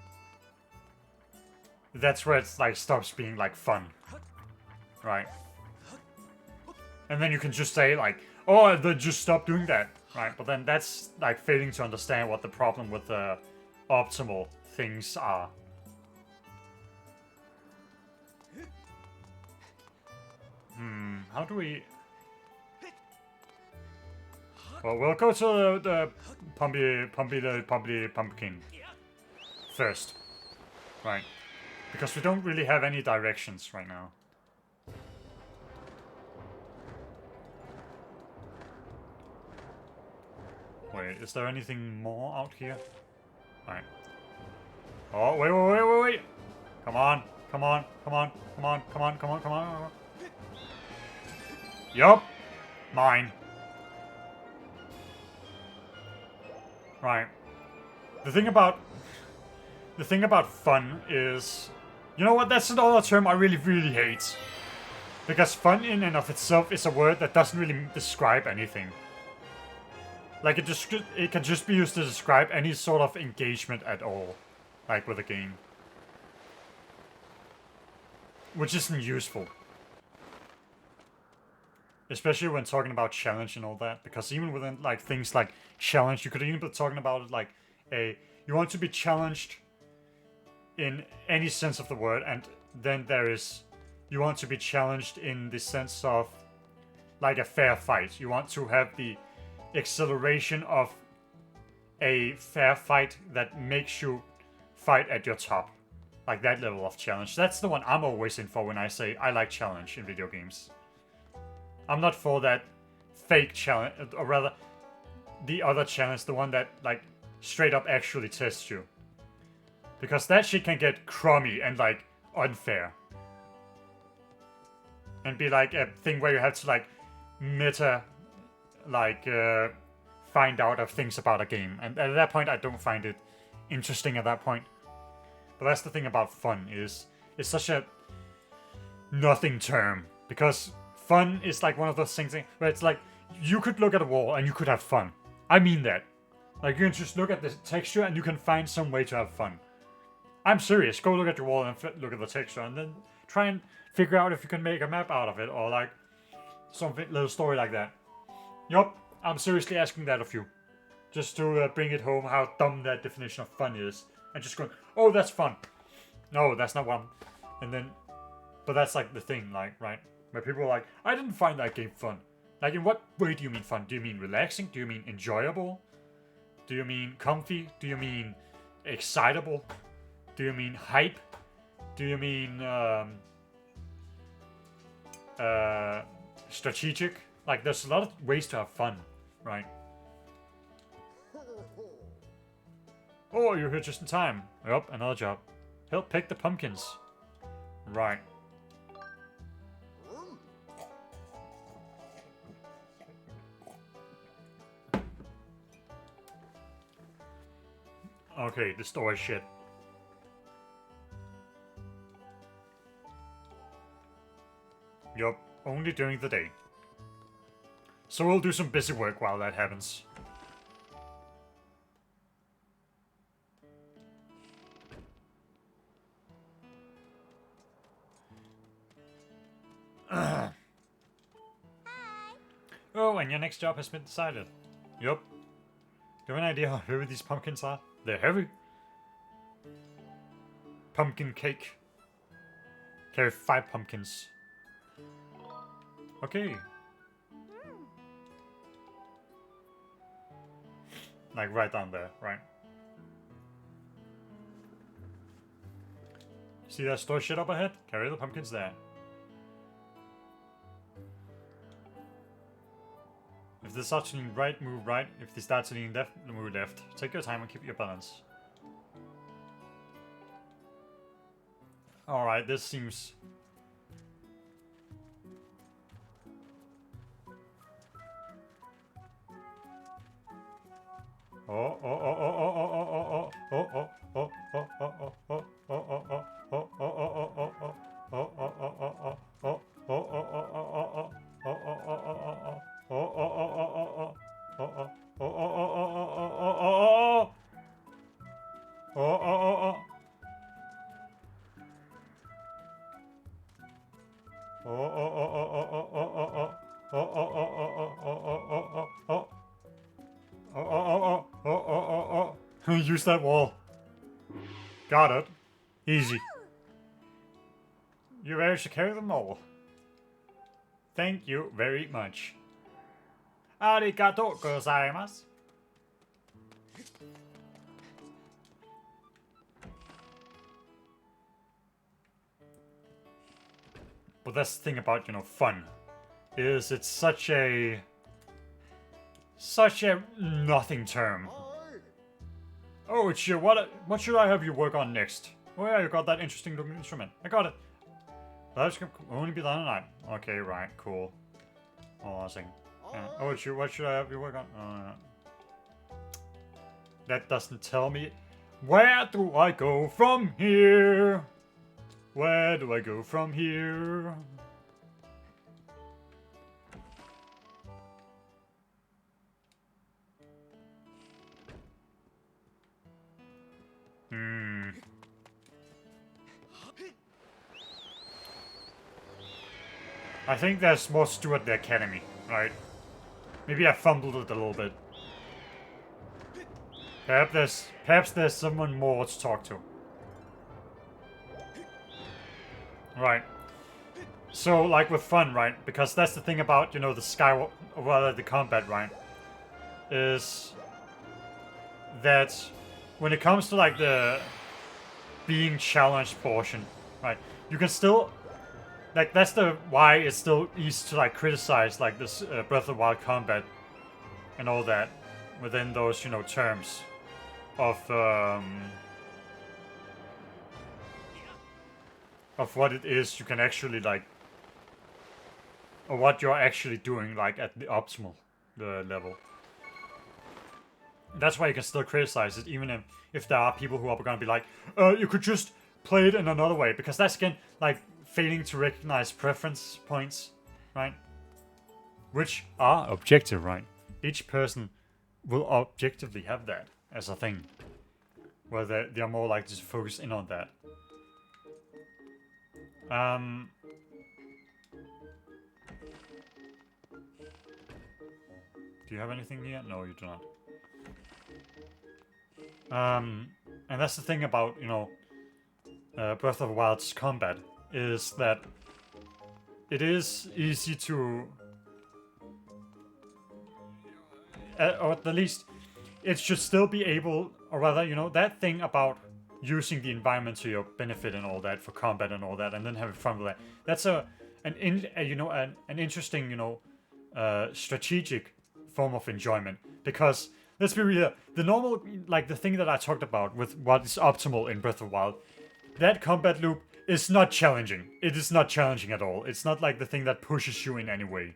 where it's, like, stops being, like, fun. Right? And then you can just say, like, oh, then just stop doing that. Right? But then that's, like, failing to understand what the problem with the optimal things are. How do we... Well, we'll go to the pumpkin first. Right. Because we don't really have any directions right now. Wait, is there anything more out here? Right. Oh, wait. Come on. Yup. Mine. Right. The thing about fun is... You know what? That's another term I really hate. Because fun in and of itself is a word that doesn't really describe anything. Like, it can just be used to describe any sort of engagement at all. Like, with a game. Which isn't useful. Especially when talking about challenge and all that. Because even within, like, things like challenge, you could even be talking about it like you want to be challenged in any sense of the word, and then there is... You want to be challenged in the sense of, like, a fair fight. You want to have the acceleration of a fair fight that makes you fight at your top. Like that level of challenge. That's the one I'm always in for when I say I like challenge in video games. I'm not for that fake challenge, or rather, the other challenge, the one that, like, straight up actually tests you. Because that shit can get crummy and, like, unfair. And be like a thing where you have to, like, meta, like, find out of things about a game. And at that point, I don't find it interesting at that point. But that's the thing about fun, is it's such a nothing term. Because fun is like one of those things where it's like, you could look at a wall and you could have fun. I mean that. Like, you can just look at the texture and you can find some way to have fun. I'm serious. Go look at your wall and look at the texture and then try and figure out if you can make a map out of it, or like some little story like that. Yup, I'm seriously asking that of you. Just to bring it home how dumb that definition of fun is. And just going, oh, that's fun. No, that's not one. And then, but that's like the thing, like, right? Where people are like, I didn't find that game fun. Like, in what way do you mean fun? Do you mean relaxing? Do you mean enjoyable? Do you mean comfy? Do you mean excitable? Do you mean hype? Do you mean strategic? Like, there's a lot of ways to have fun, right? Oh, you're here just in time. Yep, another job. Help pick the pumpkins. Right. Okay, the store is shit. Yup, only during the day. So we'll do some busy work while that happens. Oh, and your next job has been decided. Yup. Do you have an idea how heavy these pumpkins are? They're heavy. Pumpkin cake. Carry 5 pumpkins. Okay. Like right down there, right? See that store shit up ahead? Carry the pumpkins there. If they start to lean right, move right. If they start to lean left, move left. Take your time and keep your balance. Alright, this seems... Use that wall. Got it. Easy. You managed to carry them all. Thank you very much. Arigato gozaimasu. But that's the thing about, you know, fun. Is it's such a nothing term. Oh, it's you. What should I have you work on next? Oh yeah, you got that interesting looking instrument. I got it. That can only be done tonight. Okay, right, cool. Oh, thing. Oh, it's you. What should I have you work on? That doesn't tell me. Where do I go from here? Where do I go from here? I think there's more to do at the academy, right? Maybe I fumbled it a little bit. Perhaps there's someone more to talk to. Right. So, like with fun, right? Because that's the thing about, you know, the Skyward, or rather the combat, right? Is that when it comes to like the being challenged portion, right? You can still, like, that's the why it's still easy to like criticize like this Breath of the Wild combat and all that within those, you know, terms of what it is you can actually like, or what you're actually doing like at the optimal level. That's why you can still criticize it, even if there are people who are going to be like, you could just play it in another way, because that's again like failing to recognize preference points, right? Which are objective, right? Each person will objectively have that as a thing, where they're more likely to focus in on that. Do you have anything here? No, you do not. And that's the thing about, you know, Breath of the Wild's combat, is that it is easy to, or at the least, it should still be able, or rather, you know, that thing about using the environment to your benefit and all that for combat and all that, and then having fun with that. That's an interesting, you know, strategic form of enjoyment, because let's be real, the normal, like the thing that I talked about with what is optimal in Breath of the Wild, that combat loop is not challenging. It is not challenging at all. It's not like the thing that pushes you in any way.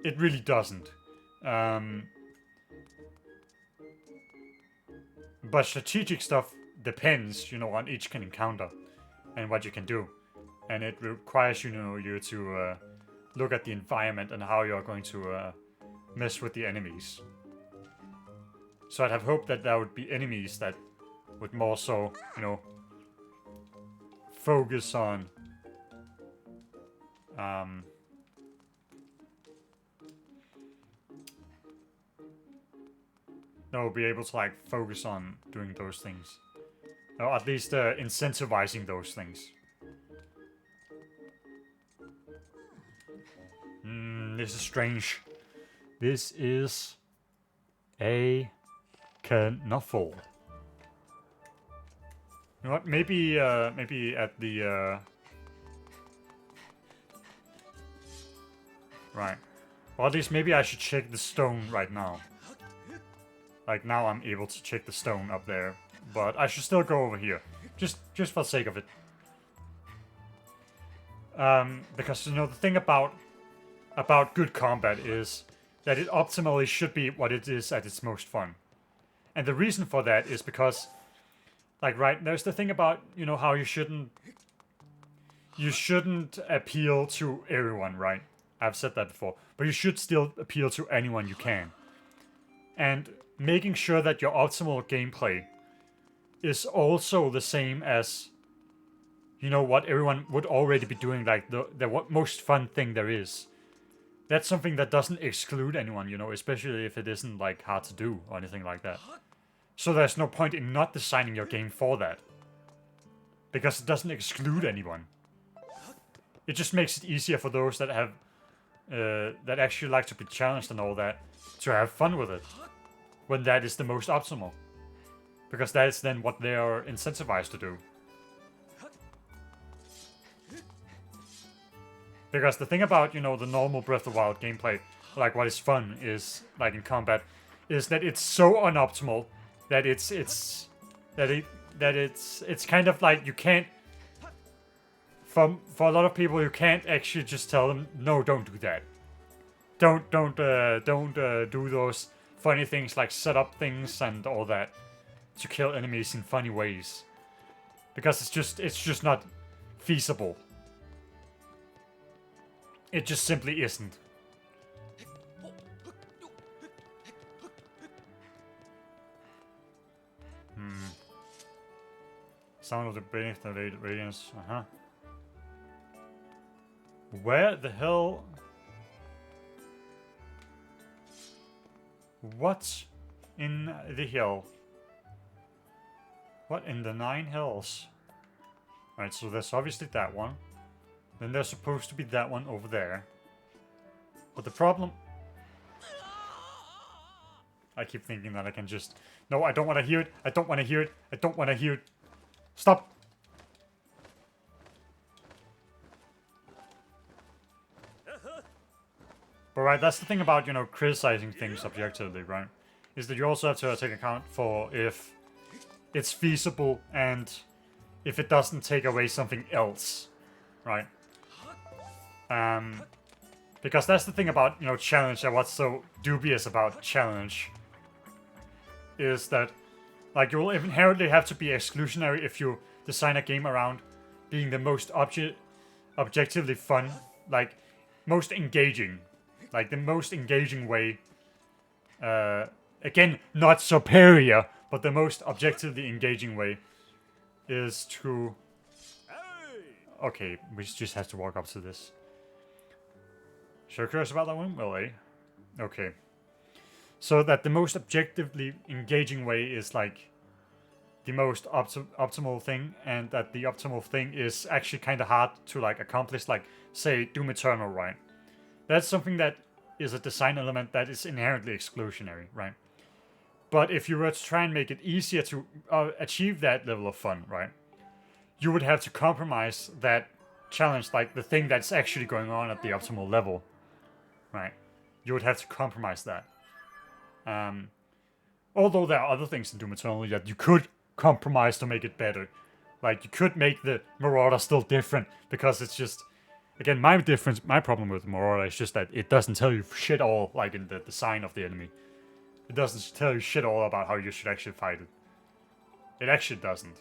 It really doesn't. But strategic stuff depends, you know, on each encounter and what you can do, and it requires, you know, you to look at the environment and how you're going to mess with the enemies. So I'd have hoped that there would be enemies that would more so, you know, focus on be able to like focus on doing those things, or at least incentivizing those things. This is strange. This is a knuffle. You know what? Maybe maybe at the right. Or at least maybe I should check the stone right now. Like now I'm able to check the stone up there, but I should still go over here, just for the sake of it. Because you know the thing about good combat is that it optimally should be what it is at its most fun, and the reason for that is because, like, right, there's the thing about, you know, how you shouldn't appeal to everyone, right? I've said that before, but you should still appeal to anyone you can, and making sure that your optimal gameplay is also the same as, you know, what everyone would already be doing, like the most fun thing there is. That's something that doesn't exclude anyone, you know, especially if it isn't, like, hard to do or anything like that. So there's no point in not designing your game for that, because it doesn't exclude anyone. It just makes it easier for those that have that actually like to be challenged and all that to have fun with it, when that is the most optimal, because that is then what they are incentivized to do. Because the thing about, you know, the normal Breath of the Wild gameplay, like what is fun is, like in combat, is that it's so unoptimal that it's kind of like you can't, for a lot of people, you can't actually just tell them, no, don't do that. Don't do those funny things like set up things and all that to kill enemies in funny ways, because it's just not feasible. It just simply isn't. Sound of the beneath the radiance. Where the hell? What in the hill? What in the 9 hills? Right, so there's obviously that one. Then there's supposed to be that one over there. But the problem... I keep thinking that I can just... No, I don't want to hear it. I don't want to hear it. I don't want to hear it. Stop! But right, that's the thing about, you know, criticizing things objectively, right? Is that you also have to take account for if it's feasible and if it doesn't take away something else, right? Because that's the thing about, you know, challenge, and what's so dubious about challenge is that, like, you will inherently have to be exclusionary if you design a game around being the most objectively fun, like, most engaging. Like, the most engaging way, again, not superior, but the most objectively engaging way is to... Okay, we just have to walk up to this. Sure curious about that one? Well, eh? Okay. So that the most objectively engaging way is, like, the most optimal thing, and that the optimal thing is actually kind of hard to, like, accomplish, like, say, Doom Eternal, right? That's something that is a design element that is inherently exclusionary, right? But if you were to try and make it easier to achieve that level of fun, right? You would have to compromise that challenge, like the thing that's actually going on at the optimal level, right? You would have to compromise that. Although there are other things in Doom Eternal that you could compromise to make it better. Like, you could make the Marauder still different, because it's just... Again, my problem with Marauder is just that it doesn't tell you shit all, like, in the design of the enemy. It doesn't tell you shit all about how you should actually fight it. It actually doesn't.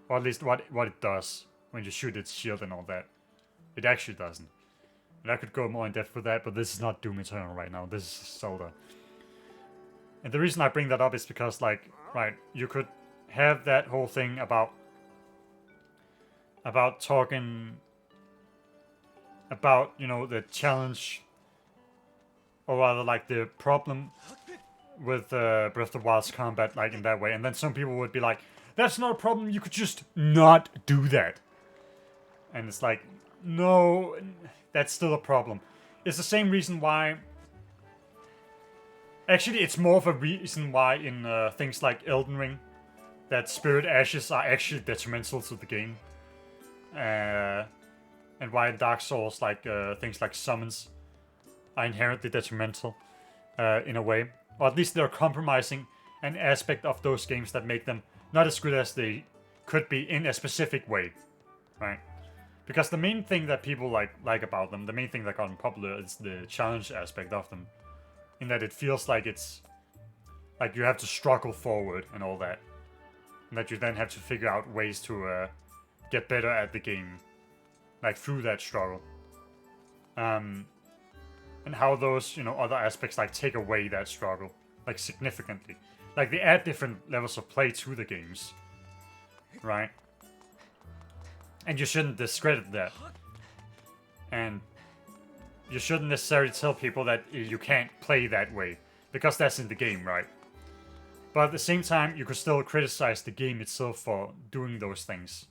Or at least what it does when you shoot its shield and all that. It actually doesn't. And I could go more in depth with that, but this is not Doom Eternal right now. This is Zelda. And the reason I bring that up is because, like, right, you could have that whole thing about talking about, you know, the challenge, or rather, like, the problem with Breath of the Wild's combat, like, in that way. And then some people would be like, that's not a problem, you could just not do that. And it's like, no, that's still a problem. It's the same reason why... Actually, it's more of a reason why in things like Elden Ring, that spirit ashes are actually detrimental to the game. And why in Dark Souls, like things like summons are inherently detrimental in a way. Or at least they're compromising an aspect of those games that make them not as good as they could be in a specific way, right? Because the main thing that people like about them, the main thing that got them popular is the challenge aspect of them. In that it feels like it's like you have to struggle forward and all that. And that you then have to figure out ways to get better at the game. Like through that struggle. And how those, other aspects like take away that struggle. Like significantly. Like they add different levels of play to the games. Right? And you shouldn't discredit that. And you shouldn't necessarily tell people that you can't play that way. Because that's in the game, right? But at the same time, you could still criticize the game itself for doing those things.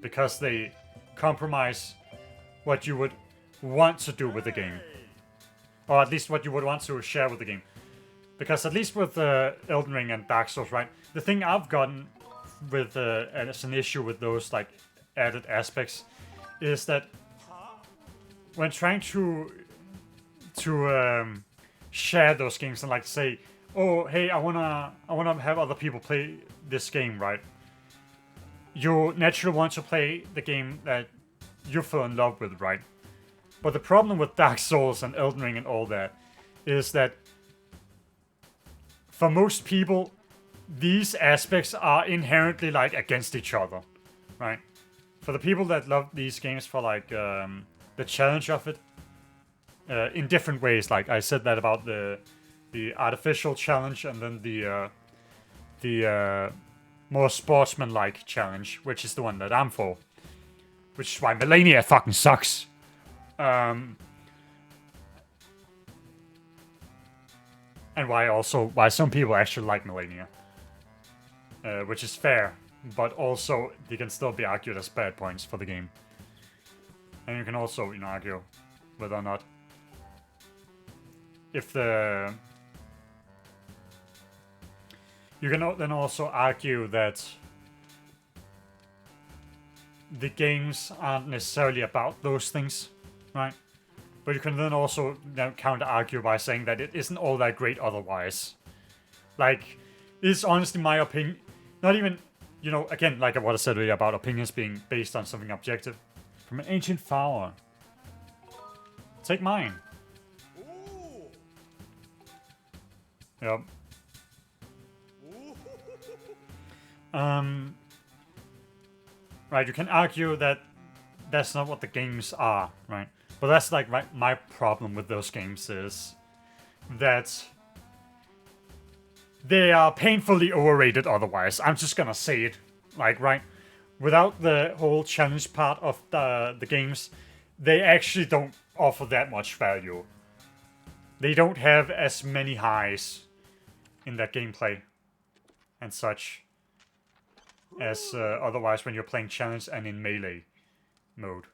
Because they compromise what you would want to do with the game. Or at least what you would want to share with the game. Because at least with Elden Ring and Dark Souls, right? The thing I've gotten with as an issue with those like added aspects is that when trying to share those games and like say, oh hey, I wanna have other people play this game, right? You naturally want to play the game that you fell in love with, right? But the problem with Dark Souls and Elden Ring and all that is that for most people, these aspects are inherently like against each other, right? For the people that love these games for like the challenge of it, in different ways. Like I said that about the artificial challenge and then the more sportsman-like challenge, which is the one that I'm for. Which is why Melania fucking sucks. And why some people actually like Melania. Which is fair, but also they can still be argued as bad points for the game. And you can also, argue whether or not if the... You can then also argue that the games aren't necessarily about those things, right? But you can then also counter-argue by saying that it isn't all that great otherwise. Like, it's honestly my opinion. Not even, again, like what I said earlier about opinions being based on something objective. From an ancient flower. Take mine. Yep. Right, you can argue that that's not what the games are, right? But that's like my problem with those games is that they are painfully overrated otherwise. I'm just gonna say it. Like, right? Without the whole challenge part of the games, they actually don't offer that much value. They don't have as many highs in that gameplay and such as otherwise when you're playing challenge and in melee mode.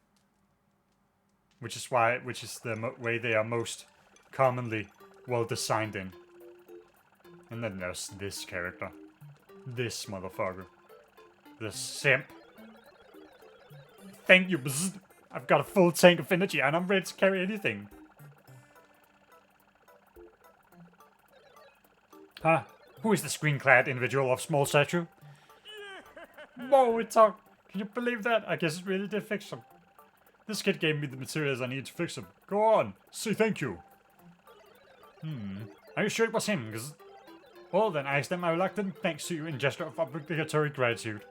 Which is the way they are most commonly well designed in. And then there's this character. This motherfucker. The simp. Thank you, bzz. I've got a full tank of energy and I'm ready to carry anything. Huh? Who is the screen-clad individual of small stature? Whoa, we talk. Can you believe that? I guess it really did fix him. This kid gave me the materials I need to fix him. Go on, say thank you. Are you sure it was him? Well then, I extend my reluctant thanks to you in gesture of obligatory gratitude.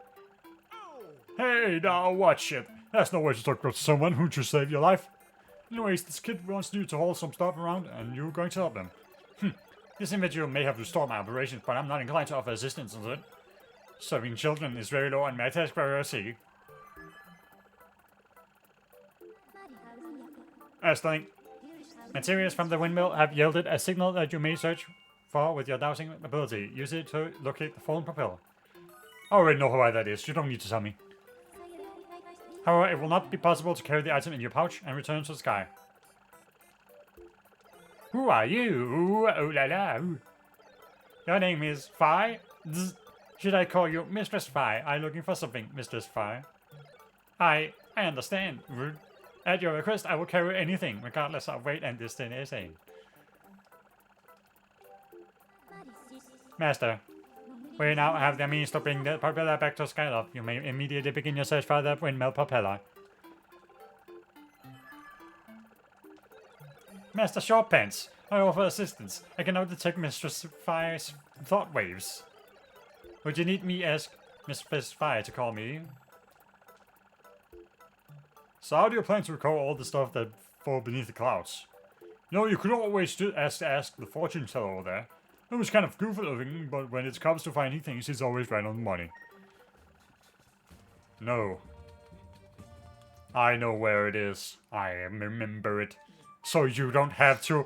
Hey, now watch it. That's no way to talk to someone who just saved your life. Anyways, this kid wants you to haul some stuff around and you're going to help him. This individual may have restored my operations, but I'm not inclined to offer assistance on it. Serving children is very low on my task priority. Stunning. Materials from the windmill have yielded a signal that you may search for with your dowsing ability. Use it to locate the fallen propeller. I already know why that is. You don't need to tell me. However, it will not be possible to carry the item in your pouch and return to the sky. Who are you? Oh la la. Your name is Fi? Should I call you Mistress Fire? I'm looking for something, Mistress Fire. I understand, Rude. At your request, I will carry anything, regardless of weight and destination. Master, we now have the means to bring the propeller back to Skyward. You may immediately begin your search for the windmill propeller. Master Shortpants, I offer assistance. I can now detect Mistress Fire's thought waves. Would you need me ask Mistress Fire to call me? So how do you plan to recall all the stuff that fall beneath the clouds? You know, you could always just ask the fortune teller over there. It was kind of goofy looking, but when it comes to finding things, he's always right on the money. No. I know where it is. I remember it. So you don't have to.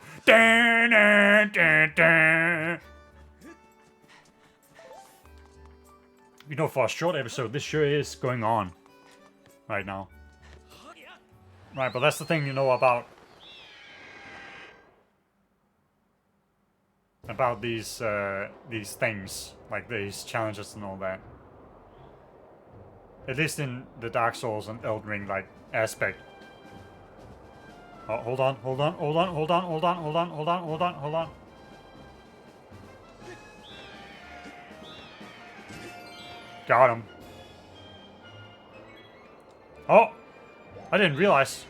You know, for a short episode, this sure is going on right now. Right, but that's the thing, you know, about these things, like these challenges and all that. At least in the Dark Souls and Elden Ring like aspect. Oh, hold on. Got him. Oh, I didn't realize.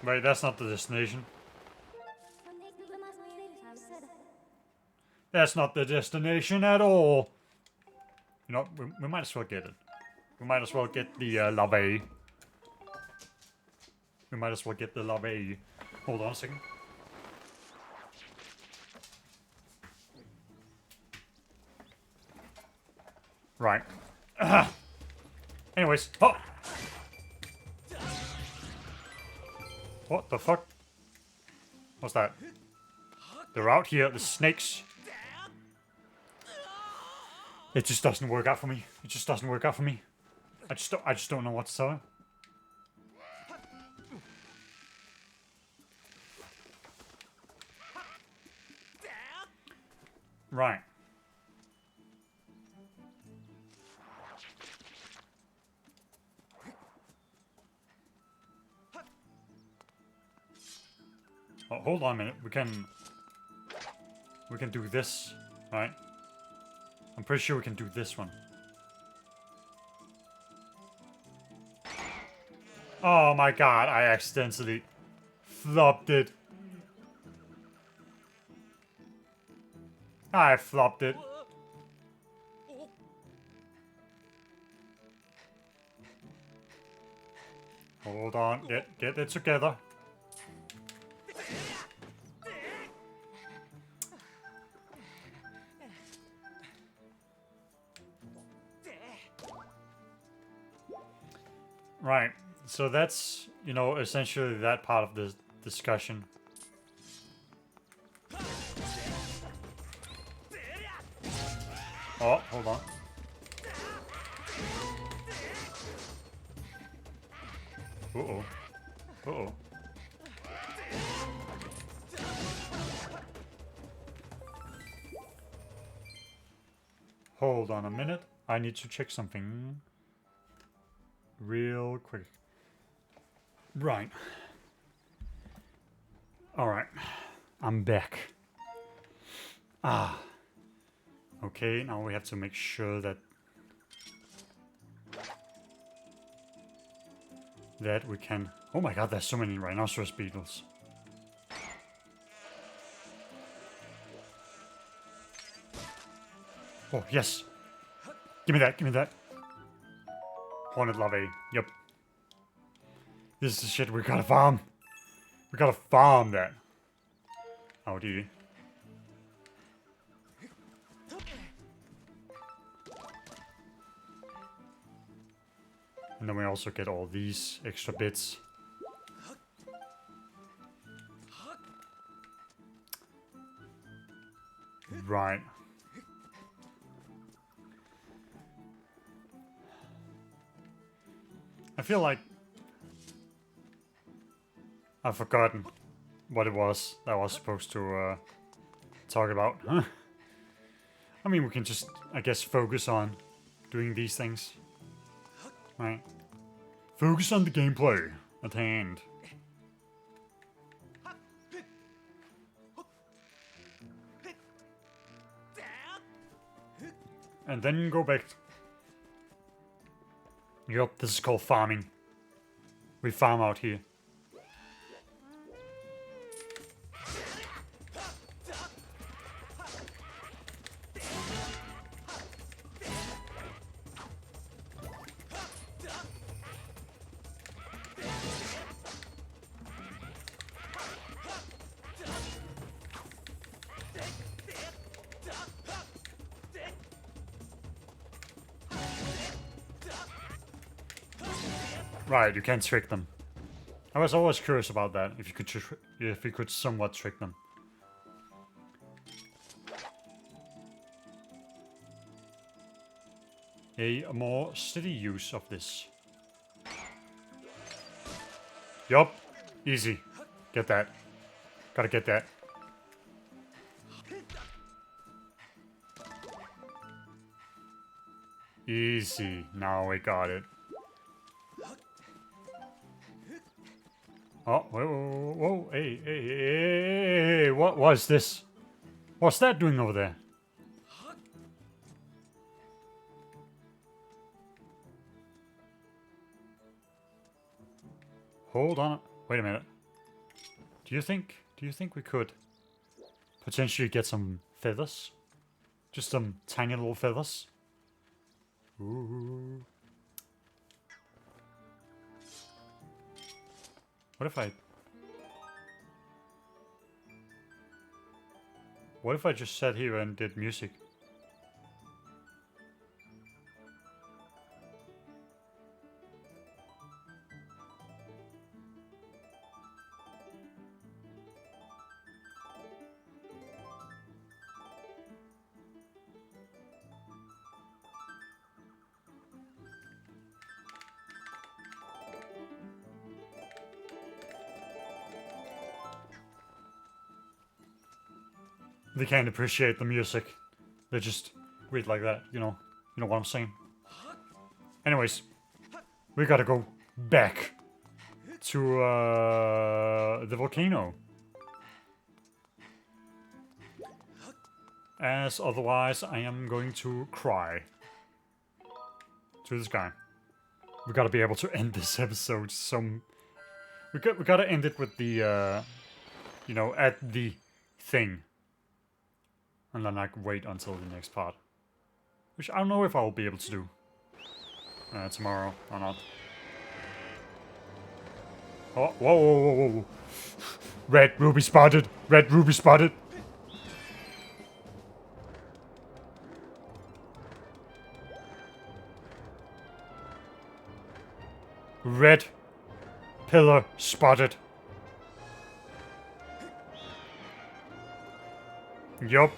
Wait, that's not the destination. That's not the destination at all. You know, we might as well get it. We might as well get the Larvae. We might as well get the Larvae. Hold on a second. Right. Anyways. Oh! What the fuck? What's that? They're out here, the snakes. It just doesn't work out for me. It just doesn't work out for me. I just don't know what to tell her. Right. Oh, hold on a minute. We can do this, right? I'm pretty sure we can do this one. Oh my god, I accidentally flopped it. I flopped it. Hold on, get it together. Right, so that's, you know, essentially that part of the discussion. Oh, hold on. Uh-oh. Uh-oh. Hold on a minute. I need to check something real quick. Right. Alright. I'm back. Ah. Okay, now we have to make sure that we can... Oh my god, there's so many rhinoceros beetles. Oh, yes. Give me that, give me that. Hornet larvae. Yep. This is shit we gotta farm. We gotta farm that. How do you? And then we also get all these extra bits. Right. I feel like I've forgotten what it was that I was supposed to talk about. I mean, we can just, I guess, focus on doing these things. Right? Focus on the gameplay at hand. And then go back. Yup, this is called farming. We farm out here. Right, you can't trick them. I was always curious about that. If you could somewhat trick them. A more steady use of this. Yup, easy. Get that. Gotta get that. Easy. Now we got it. Oh, whoa, whoa, whoa, hey, hey, hey, hey, what was this? What's that doing over there? Hold on, wait a minute. Do you think we could potentially get some feathers? Just some tiny little feathers? Ooh. What if I just sat here and did music? They can't appreciate the music. They just read like that, you know what I'm saying? Anyways, we gotta go back to the volcano. As otherwise I am going to cry to this guy. We gotta be able to end this episode we gotta end it with the at the thing. And then wait until the next part. Which I don't know if I'll be able to do. Tomorrow or not. Oh, whoa, whoa, whoa, whoa. Red ruby spotted! Red ruby spotted! Red pillar spotted. Yup.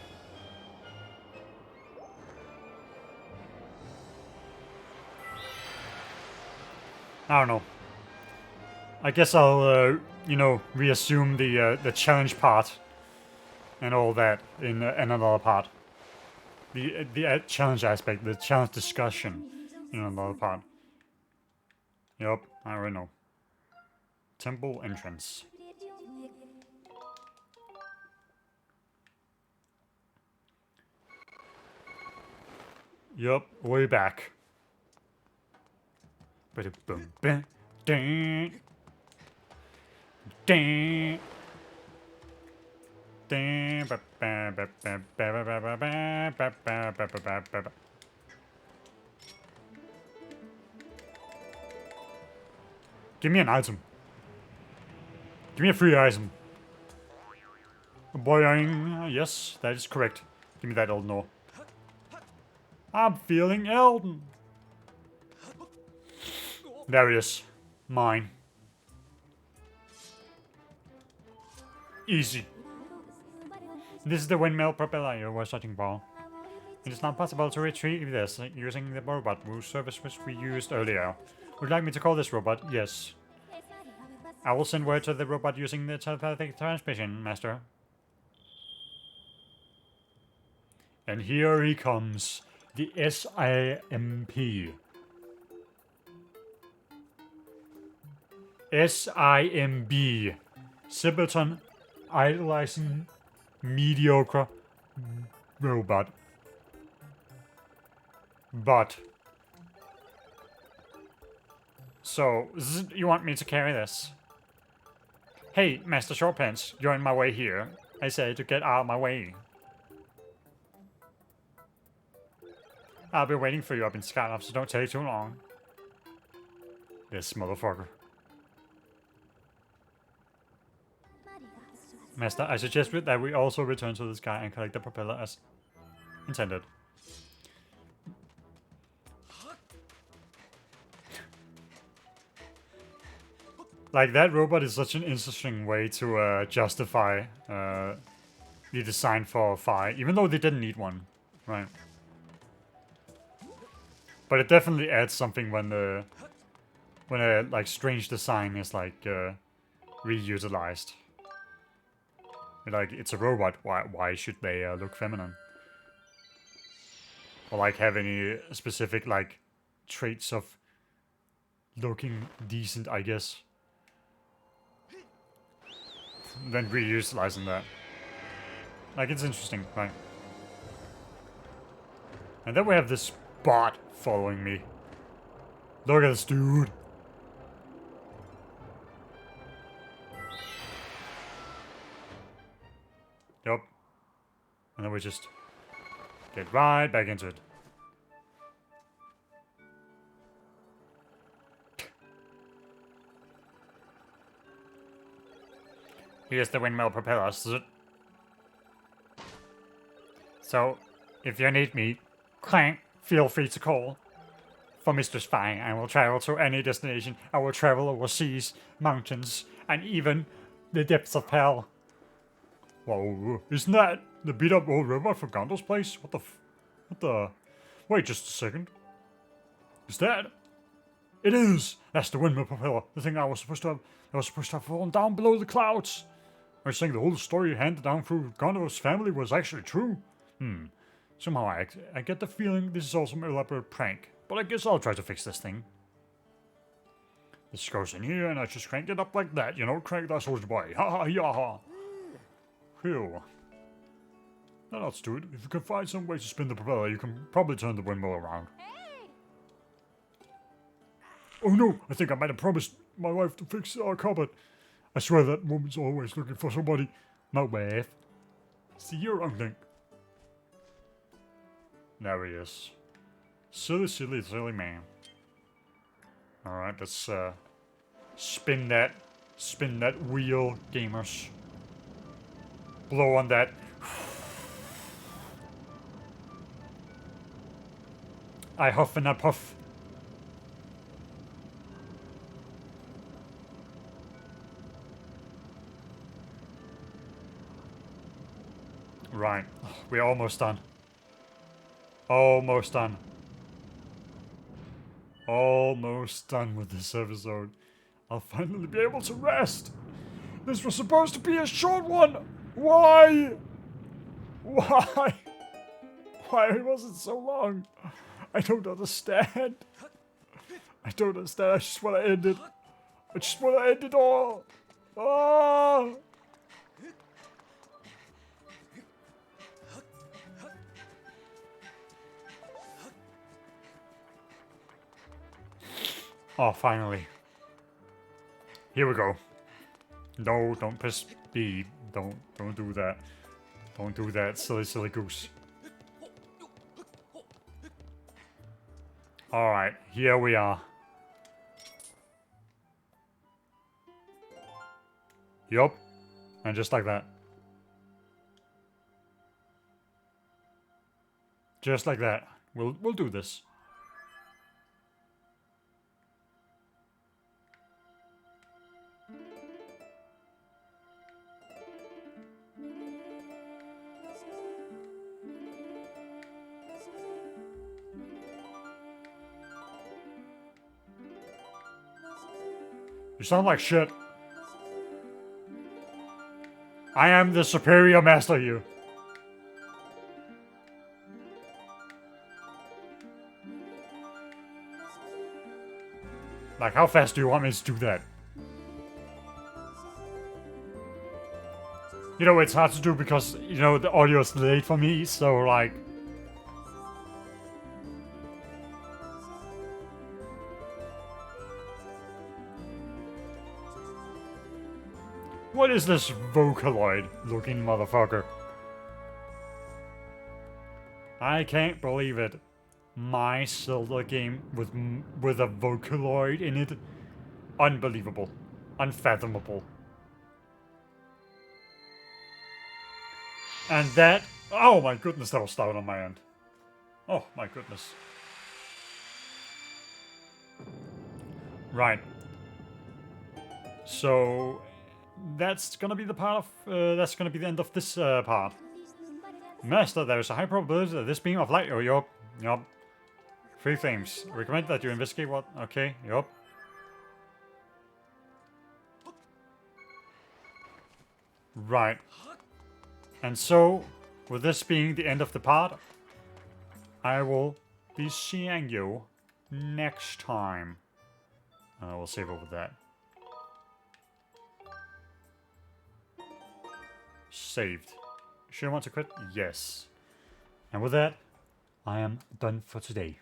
I don't know. I guess I'll, reassume the challenge part and all that in another part. The challenge aspect, the challenge discussion in another part. Yup, I already know. Temple entrance. Yup, way back. Boom, bam, dang, dang, dang, give me an item. Give me a free item. Boing. Yes, that is correct. Give me that Elden ore. I'm feeling Elden. There it is. Mine. Easy. This is the windmill propeller you were searching for. It is not possible to retrieve this using the robot whose service which we used earlier. Would you like me to call this robot? Yes. I will send word to the robot using the telepathic transmission, Master. And here he comes. The SIMP. SIMB. Simpleton, idolizing, mediocre robot. But. So, you want me to carry this? Hey, Master Shortpants, you're in my way here. I say to get out of my way. I'll be waiting for you up in Skyward, so don't take too long. This motherfucker. Master, I suggest that we also return to the sky and collect the propeller as intended. Like, that robot is such an interesting way to justify the design for a fight, even though they didn't need one, right? But it definitely adds something when a like strange design is like reutilized. Like, it's a robot. Why should they look feminine? Or like have any specific like traits of looking decent, I guess. Then reutilizing that. Like, it's interesting, right? And then we have this bot following me. Look at this dude. Yup. And then we just get right back into it. Here's the windmill propeller. So, if you need me, clank, feel free to call. For Mistress Fine, I will travel to any destination. I will travel over seas, mountains, and even the depths of hell. Whoa, isn't that the beat-up old robot from Gondor's place? What the... Wait just a second. Is that... It is! That's the windmill propeller. The thing I was supposed to have fallen down below the clouds. Are you saying the whole story handed down through Gondor's family was actually true? Somehow I get the feeling this is also an elaborate prank. But I guess I'll try to fix this thing. This goes in here and I just crank it up like that, you know? Crank that soldier boy. Ha ha ya ha. Phew. Now let's do it. If you can find some way to spin the propeller, you can probably turn the windmill around. Oh no! I think I might have promised my wife to fix our cupboard. I swear that woman's always looking for somebody. My wife. See your uncle. There he is. Silly man. Alright, let's spin that wheel, gamers. Blow on that. I huff and I puff. Right, we're almost done. Almost done. Almost done with this episode. I'll finally be able to rest. This was supposed to be a short one. Why? Why? Why was it so long? I don't understand. I don't understand. I just want to end it. I just want to end it all. Oh! Oh, finally. Here we go. No, don't press B. Don't do that. Don't do that, silly goose. Alright, here we are. Yup. And just like that. Just like that. We'll do this. You sound like shit. I am the superior master, you. Like, how fast do you want me to do that? You know, it's hard to do because, you know, the audio is delayed for me, so, like... What is this Vocaloid looking motherfucker? I can't believe it. My Zelda game with a Vocaloid in it. Unbelievable. Unfathomable. And that... Oh my goodness, that was down on my end. Oh my goodness. Right. So... That's gonna be the part of... that's gonna be the end of this part. Master, there is a high probability that this beam of light... Oh, yup. Yup. 3 things. Recommend that you investigate what... Okay, yup. Right. And so, with this being the end of the part, I will be seeing you next time. We'll save over that. Saved. Sure want to quit? Yes. And with that, I am done for today.